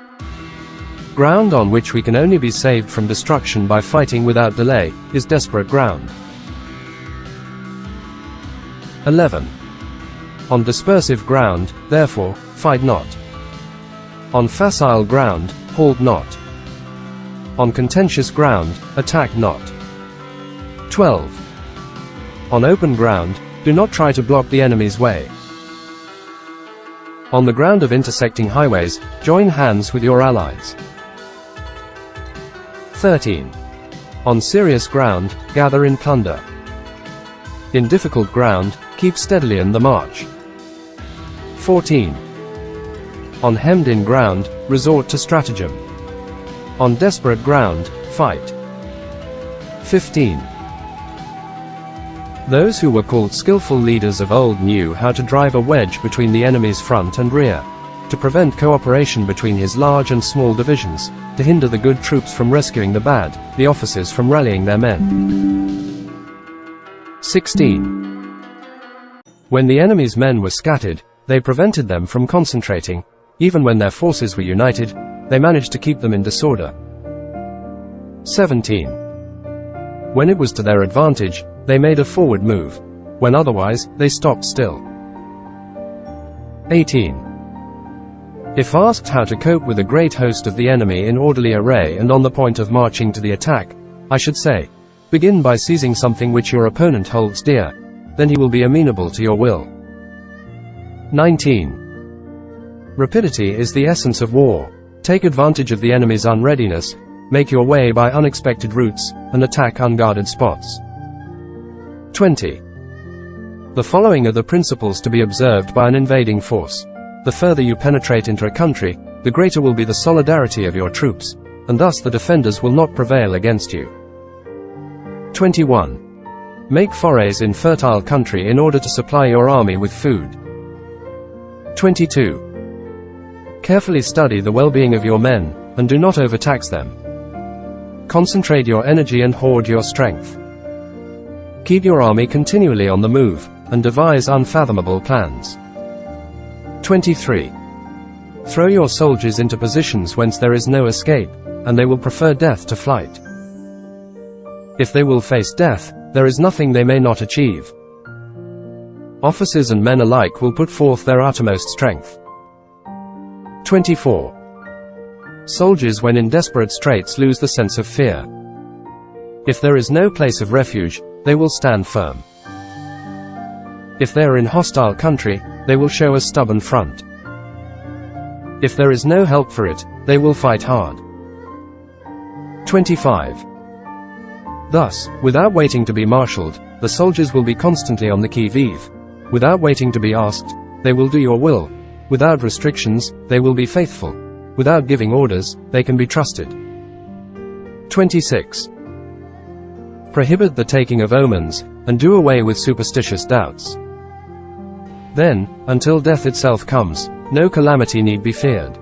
[SPEAKER 1] Ground on which we can only be saved from destruction by fighting without delay, is desperate ground. 11. On dispersive ground, therefore, fight not. On facile ground, hold not. On contentious ground, attack not. 12. On open ground, do not try to block the enemy's way. On the ground of intersecting highways, join hands with your allies. 13. On serious ground, gather in plunder. In difficult ground, keep steadily in the march. 14. On hemmed-in ground, resort to stratagem. On desperate ground, fight. 15. Those who were called skillful leaders of old knew how to drive a wedge between the enemy's front and rear, to prevent cooperation between his large and small divisions, to hinder the good troops from rescuing the bad, the officers from rallying their men. 16. When the enemy's men were scattered, they prevented them from concentrating. Even when their forces were united, they managed to keep them in disorder. 17. When it was to their advantage, they made a forward move. When otherwise, they stopped still. 18. If asked how to cope with a great host of the enemy in orderly array and on the point of marching to the attack, I should say, begin by seizing something which your opponent holds dear, then he will be amenable to your will. 19. Rapidity is the essence of war. Take advantage of the enemy's unreadiness, make your way by unexpected routes, and attack unguarded spots. 20. The following are the principles to be observed by an invading force. The further you penetrate into a country, the greater will be the solidarity of your troops, and thus the defenders will not prevail against you. 21. Make forays in fertile country in order to supply your army with food. 22. Carefully study the well-being of your men, and do not overtax them. Concentrate your energy and hoard your strength. Keep your army continually on the move, and devise unfathomable plans. 23. Throw your soldiers into positions whence there is no escape, and they will prefer death to flight. If they will face death, there is nothing they may not achieve. Officers and men alike will put forth their uttermost strength. 24. Soldiers when in desperate straits lose the sense of fear. If there is no place of refuge, they will stand firm. If they are in hostile country, they will show a stubborn front. If there is no help for it, they will fight hard. 25. Thus, without waiting to be marshaled, the soldiers will be constantly on the qui-vive. Without waiting to be asked, they will do your will. Without restrictions, they will be faithful. Without giving orders, they can be trusted. 26. Prohibit the taking of omens, and do away with superstitious doubts. Then, until death itself comes, no calamity need be feared.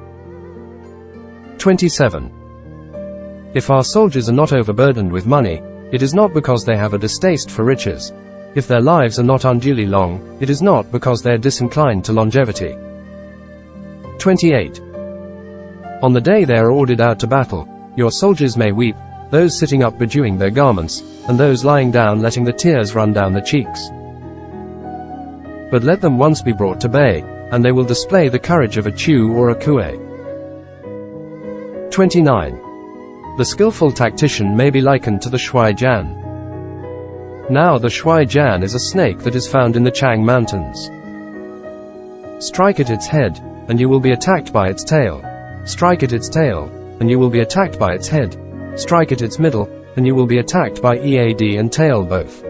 [SPEAKER 1] 27. If our soldiers are not overburdened with money, it is not because they have a distaste for riches. If their lives are not unduly long, it is not because they are disinclined to longevity. 28. On the day they are ordered out to battle, your soldiers may weep, those sitting up bedewing their garments, and those lying down letting the tears run down their cheeks. But let them once be brought to bay, and they will display the courage of a Chu or a Kue. 29. The skillful tactician may be likened to the Shui Jan. Now the Shui Jan is a snake that is found in the Chang Mountains. Strike at its head, and you will be attacked by its tail. Strike at its tail, and you will be attacked by its head. Strike at its middle, and you will be attacked by EAD and tail both.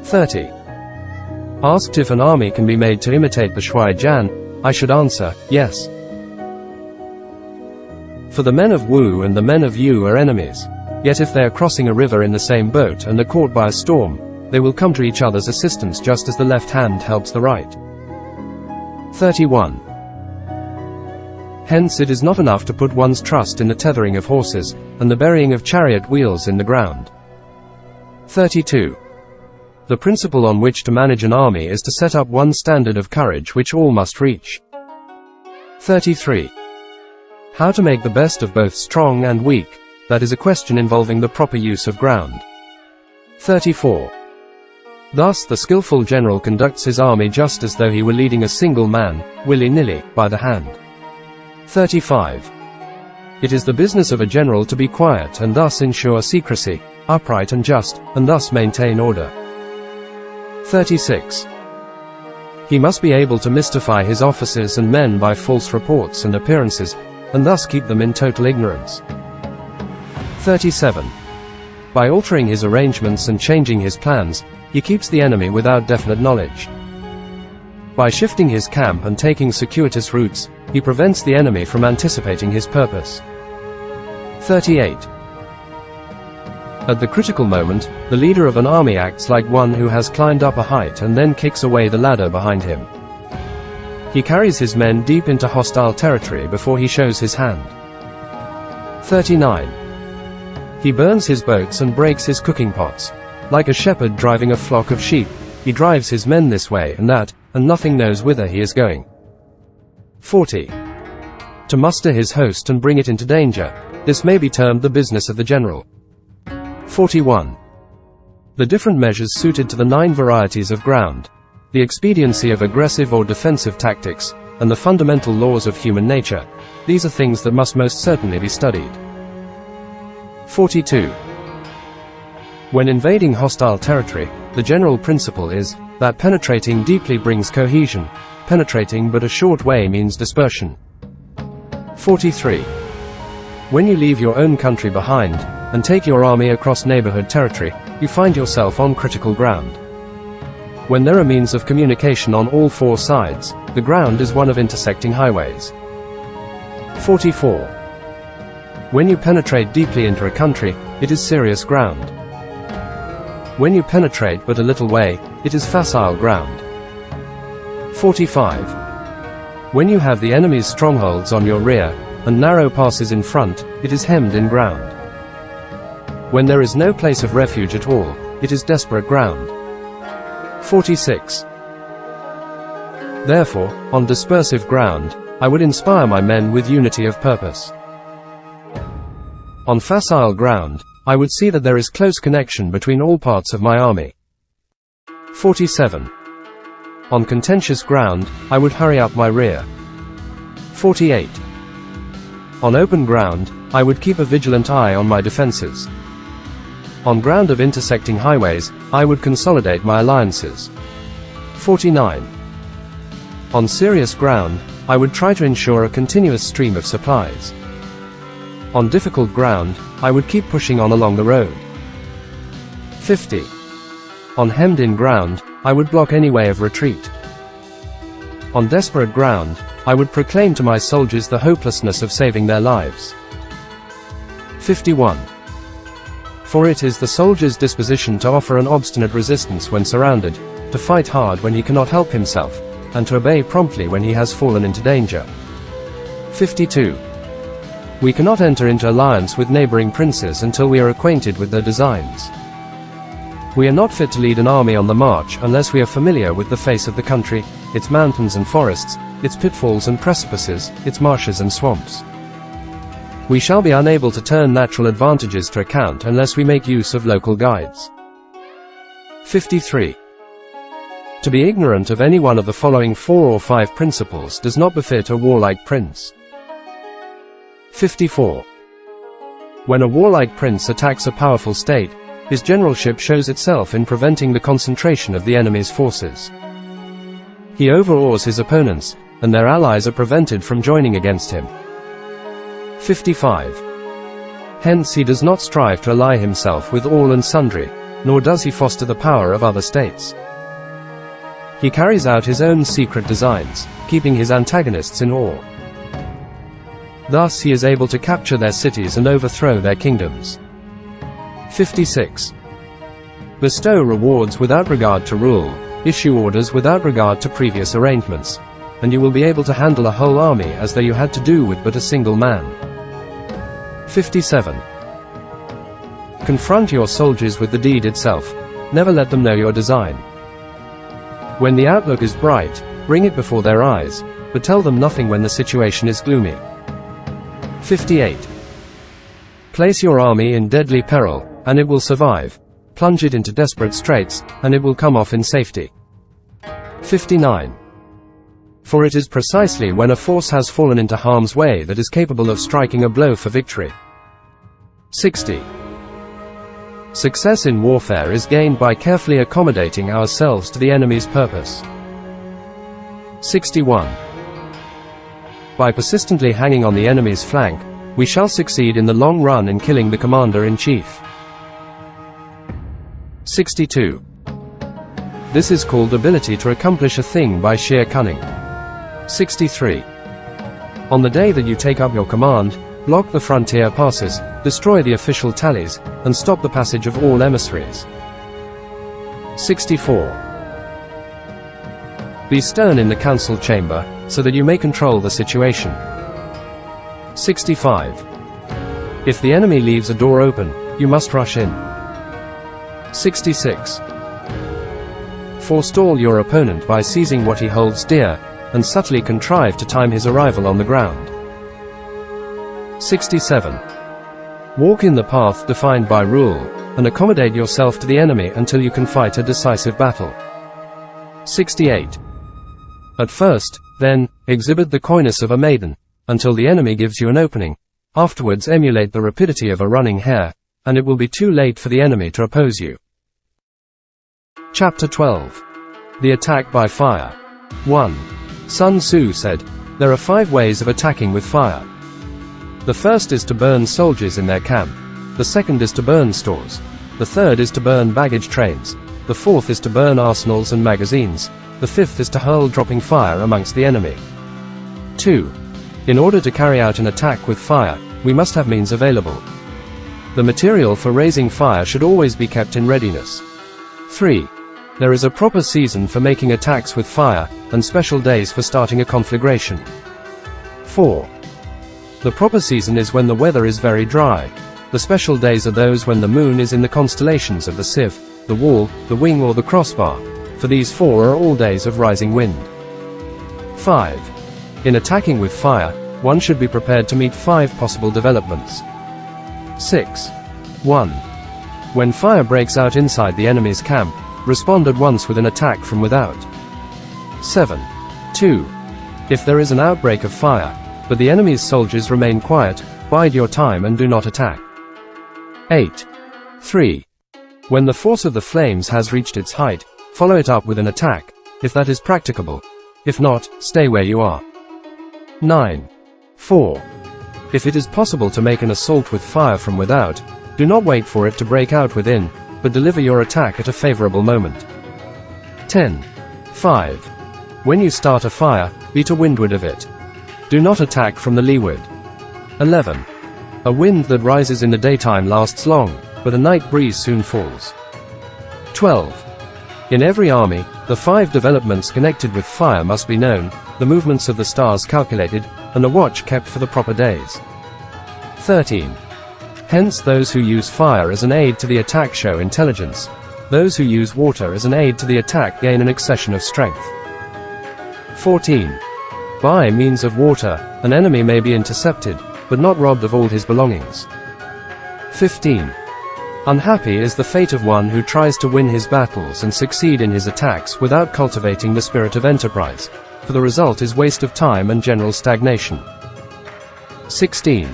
[SPEAKER 1] 30. Asked if an army can be made to imitate the Shui Jan, I should answer, yes, For the men of Wu and the men of Yu are enemies. Yet if they are crossing a river in the same boat and are caught by a storm, they will come to each other's assistance just as the left hand helps the right. 31. Hence it is not enough to put one's trust in the tethering of horses, and the burying of chariot wheels in the ground. 32. The principle on which to manage an army is to set up one standard of courage which all must reach. 33. How to make the best of both strong and weak, that is a question involving the proper use of ground. 34. Thus the skillful general conducts his army just as though he were leading a single man, willy-nilly, by the hand. 35. It is the business of a general to be quiet and thus ensure secrecy, upright and just, and thus maintain order. 36. He must be able to mystify his officers and men by false reports and appearances, and thus keep them in total ignorance. 37. By altering his arrangements and changing his plans, he keeps the enemy without definite knowledge. By shifting his camp and taking circuitous routes, he prevents the enemy from anticipating his purpose. 38. At the critical moment, the leader of an army acts like one who has climbed up a height and then kicks away the ladder behind him. He carries his men deep into hostile territory before he shows his hand. 39. He burns his boats and breaks his cooking pots. Like a shepherd driving a flock of sheep, he drives his men this way and that, and nothing knows whither he is going. 40. To muster his host and bring it into danger, this may be termed the business of the general. 41. The different measures suited to the 9 varieties of ground, the expediency of aggressive or defensive tactics, and the fundamental laws of human nature, these are things that must most certainly be studied. 42. When invading hostile territory, the general principle is that penetrating deeply brings cohesion, penetrating but a short way means dispersion. 43. When you leave your own country behind, and take your army across neighborhood territory, you find yourself on critical ground. When there are means of communication on all 4 sides, the ground is one of intersecting highways. 44. When you penetrate deeply into a country, it is serious ground. When you penetrate but a little way, it is facile ground. 45. When you have the enemy's strongholds on your rear, and narrow passes in front, it is hemmed in ground. When there is no place of refuge at all, it is desperate ground. 46. Therefore, on dispersive ground, I would inspire my men with unity of purpose. On facile ground, I would see that there is close connection between all parts of my army. 47. On contentious ground, I would hurry up my rear. 48. On open ground, I would keep a vigilant eye on my defenses. On ground of intersecting highways, I would consolidate my alliances. 49. On serious ground, I would try to ensure a continuous stream of supplies. On difficult ground, I would keep pushing on along the road. 50. On hemmed-in ground, I would block any way of retreat. On desperate ground, I would proclaim to my soldiers the hopelessness of saving their lives. 51. For it is the soldier's disposition to offer an obstinate resistance when surrounded, to fight hard when he cannot help himself, and to obey promptly when he has fallen into danger. 52. We cannot enter into alliance with neighboring princes until we are acquainted with their designs. We are not fit to lead an army on the march unless we are familiar with the face of the country, its mountains and forests, its pitfalls and precipices, its marshes and swamps. We shall be unable to turn natural advantages to account unless we make use of local guides. 53. To be ignorant of any one of the following 4 or 5 principles does not befit a warlike prince. 54. When a warlike prince attacks a powerful state, his generalship shows itself in preventing the concentration of the enemy's forces. He overawes his opponents, and their allies are prevented from joining against him. 55. Hence he does not strive to ally himself with all and sundry, nor does he foster the power of other states. He carries out his own secret designs, keeping his antagonists in awe. Thus he is able to capture their cities and overthrow their kingdoms. 56. Bestow rewards without regard to rule, issue orders without regard to previous arrangements, and you will be able to handle a whole army as though you had to do with but a single man. 57. Confront your soldiers with the deed itself. Never let them know your design. When the outlook is bright, bring it before their eyes, but tell them nothing when the situation is gloomy. 58. Place your army in deadly peril, and it will survive. Plunge it into desperate straits, and it will come off in safety. 59. For it is precisely when a force has fallen into harm's way that is capable of striking a blow for victory. 60. Success in warfare is gained by carefully accommodating ourselves to the enemy's purpose. 61. By persistently hanging on the enemy's flank, we shall succeed in the long run in killing the commander-in-chief. 62. This is called ability to accomplish a thing by sheer cunning. 63. On the day that you take up your command, block the frontier passes, destroy the official tallies, and stop the passage of all emissaries. 64. Be stern in the council chamber, so that you may control the situation. 65. If the enemy leaves a door open, you must rush in. 66. Forestall your opponent by seizing what he holds dear, and subtly contrive to time his arrival on the ground. 67. Walk in the path defined by rule, and accommodate yourself to the enemy until you can fight a decisive battle. 68. At first, then, exhibit the coyness of a maiden, until the enemy gives you an opening. Afterwards emulate the rapidity of a running hare, and it will be too late for the enemy to oppose you. Chapter 12. The attack by fire. 1. Sun Tzu said, there are 5 ways of attacking with fire. The first is to burn soldiers in their camp. The second is to burn stores. The third is to burn baggage trains. The fourth is to burn arsenals and magazines. The fifth is to hurl dropping fire amongst the enemy. 2. In order to carry out an attack with fire, we must have means available. The material for raising fire should always be kept in readiness. 3. There is a proper season for making attacks with fire, and special days for starting a conflagration. 4. The proper season is when the weather is very dry. The special days are those when the moon is in the constellations of the sieve, the wall, the wing or the crossbar, for these 4 are all days of rising wind. 5. In attacking with fire, one should be prepared to meet 5 possible developments. 6. 1. When fire breaks out inside the enemy's camp, respond at once with an attack from without. 7. 2. If there is an outbreak of fire, but the enemy's soldiers remain quiet, bide your time and do not attack. 8. 3. When the force of the flames has reached its height, follow it up with an attack, if that is practicable. If not, stay where you are. 9. 4. If it is possible to make an assault with fire from without, do not wait for it to break out within, but deliver your attack at a favorable moment. 10. 5. When you start a fire, be to windward of it. Do not attack from the leeward. 11. A wind that rises in the daytime lasts long, but a night breeze soon falls. 12. In every army, the 5 developments connected with fire must be known, the movements of the stars calculated, and a watch kept for the proper days. 13. Hence those who use fire as an aid to the attack show intelligence. Those who use water as an aid to the attack gain an accession of strength. 14. By means of water, an enemy may be intercepted, but not robbed of all his belongings. 15. Unhappy is the fate of one who tries to win his battles and succeed in his attacks without cultivating the spirit of enterprise, for the result is waste of time and general stagnation. 16.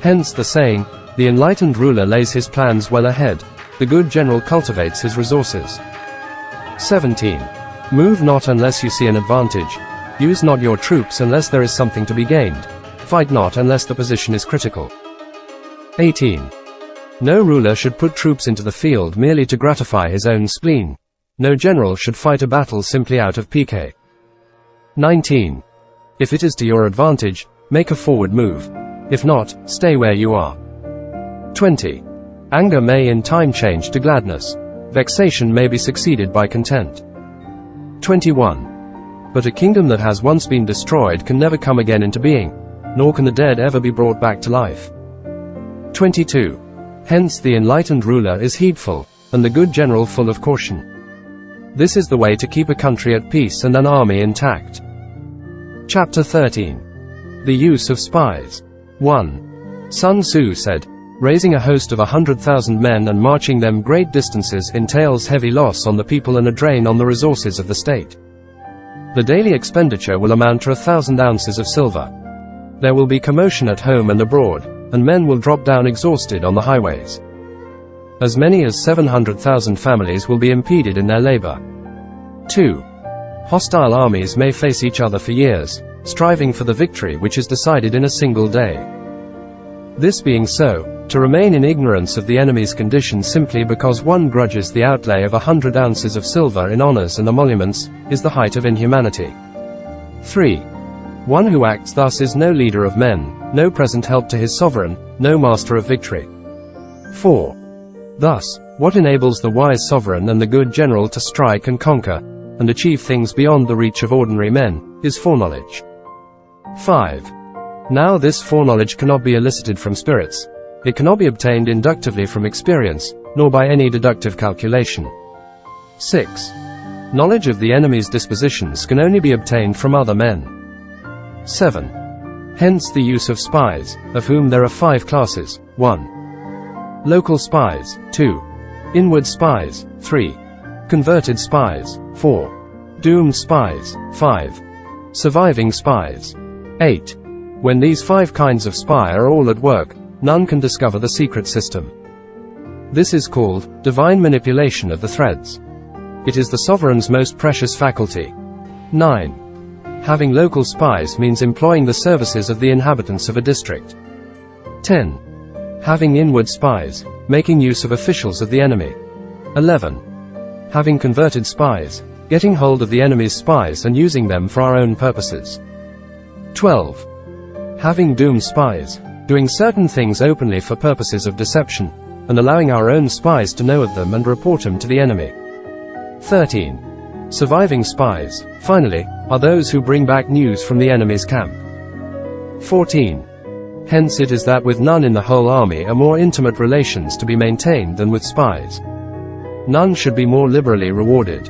[SPEAKER 1] Hence the saying, the enlightened ruler lays his plans well ahead, the good general cultivates his resources. 17. Move not unless you see an advantage. Use not your troops unless there is something to be gained. Fight not unless the position is critical. 18. No ruler should put troops into the field merely to gratify his own spleen. No general should fight a battle simply out of pique. 19. If it is to your advantage, make a forward move. If not, stay where you are. 20. Anger may in time change to gladness. Vexation may be succeeded by content. 21. But a kingdom that has once been destroyed can never come again into being, nor can the dead ever be brought back to life. 22. Hence the enlightened ruler is heedful, and the good general full of caution. This is the way to keep a country at peace and an army intact. Chapter 13. The Use of Spies. 1. Sun Tzu said, "Raising a host of 100,000 men and marching them great distances entails heavy loss on the people and a drain on the resources of the state. The daily expenditure will amount to 1,000 ounces of silver. There will be commotion at home and abroad, and men will drop down exhausted on the highways. As many as 700,000 families will be impeded in their labor. 2. Hostile armies may face each other for years, striving for the victory which is decided in a single day. This being so, to remain in ignorance of the enemy's condition simply because one grudges the outlay of 100 ounces of silver in honors and emoluments, is the height of inhumanity. 3. One who acts thus is no leader of men, no present help to his sovereign, no master of victory. 4. Thus, what enables the wise sovereign and the good general to strike and conquer, and achieve things beyond the reach of ordinary men, is foreknowledge. 5. Now this foreknowledge cannot be elicited from spirits. It cannot be obtained inductively from experience, nor by any deductive calculation. 6. Knowledge of the enemy's dispositions can only be obtained from other men. 7. Hence the use of spies, of whom there are 5 classes. 1. Local spies. 2. Inward spies. 3. Converted spies. 4. Doomed spies. 5. Surviving spies. 8. When these 5 kinds of spy are all at work, none can discover the secret system. This is called divine manipulation of the threads. It is the sovereign's most precious faculty. 9. Having local spies means employing the services of the inhabitants of a district. 10. Having inward spies, making use of officials of the enemy. 11. Having converted spies, getting hold of the enemy's spies and using them for our own purposes. 12. Having doomed spies, doing certain things openly for purposes of deception, and allowing our own spies to know of them and report them to the enemy. 13. Surviving spies, finally, are those who bring back news from the enemy's camp. 14. Hence it is that with none in the whole army are more intimate relations to be maintained than with spies. None should be more liberally rewarded.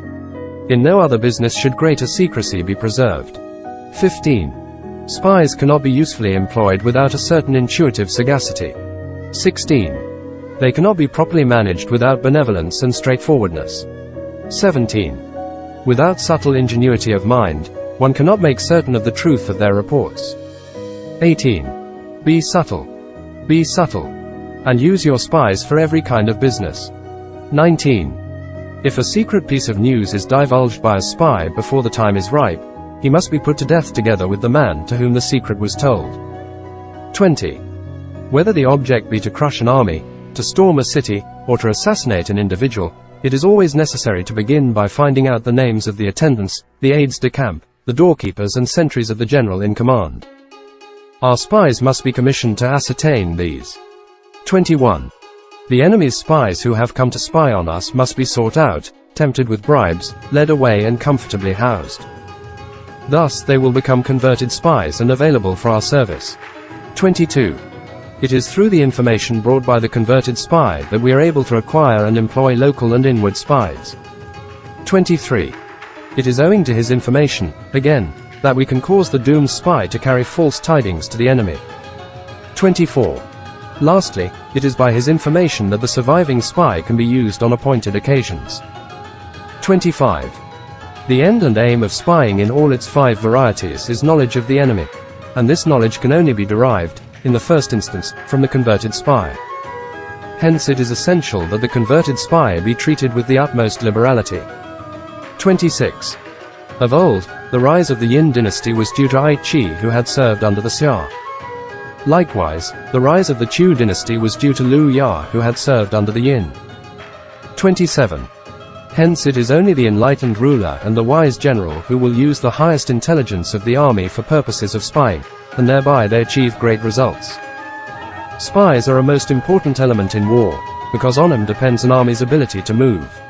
[SPEAKER 1] In no other business should greater secrecy be preserved. 15. Spies cannot be usefully employed without a certain intuitive sagacity. 16. They cannot be properly managed without benevolence and straightforwardness. 17. Without subtle ingenuity of mind, one cannot make certain of the truth of their reports. 18. Be subtle. Be subtle. And use your spies for every kind of business. 19. If a secret piece of news is divulged by a spy before the time is ripe, he must be put to death together with the man to whom the secret was told. 20. Whether the object be to crush an army, to storm a city, or to assassinate an individual, it is always necessary to begin by finding out the names of the attendants, the aides de camp, the doorkeepers and sentries of the general in command. Our spies must be commissioned to ascertain these. 21. The enemy's spies who have come to spy on us must be sought out, tempted with bribes, led away and comfortably housed. Thus they will become converted spies and available for our service. 22. It is through the information brought by the converted spy that we are able to acquire and employ local and inward spies. 23. It is owing to his information, again, that we can cause the doomed spy to carry false tidings to the enemy. 24. Lastly, it is by his information that the surviving spy can be used on appointed occasions. 25. The end and aim of spying in all its 5 varieties is knowledge of the enemy, and this knowledge can only be derived, in the first instance, from the converted spy. Hence it is essential that the converted spy be treated with the utmost liberality. 26. Of old, the rise of the Yin dynasty was due to Ai Qi, who had served under the Xia. Likewise, the rise of the Chu dynasty was due to Lu Ya, who had served under the Yin. 27. Hence it is only the enlightened ruler and the wise general who will use the highest intelligence of the army for purposes of spying, and thereby they achieve great results. Spies are a most important element in war, because on them depends an army's ability to move.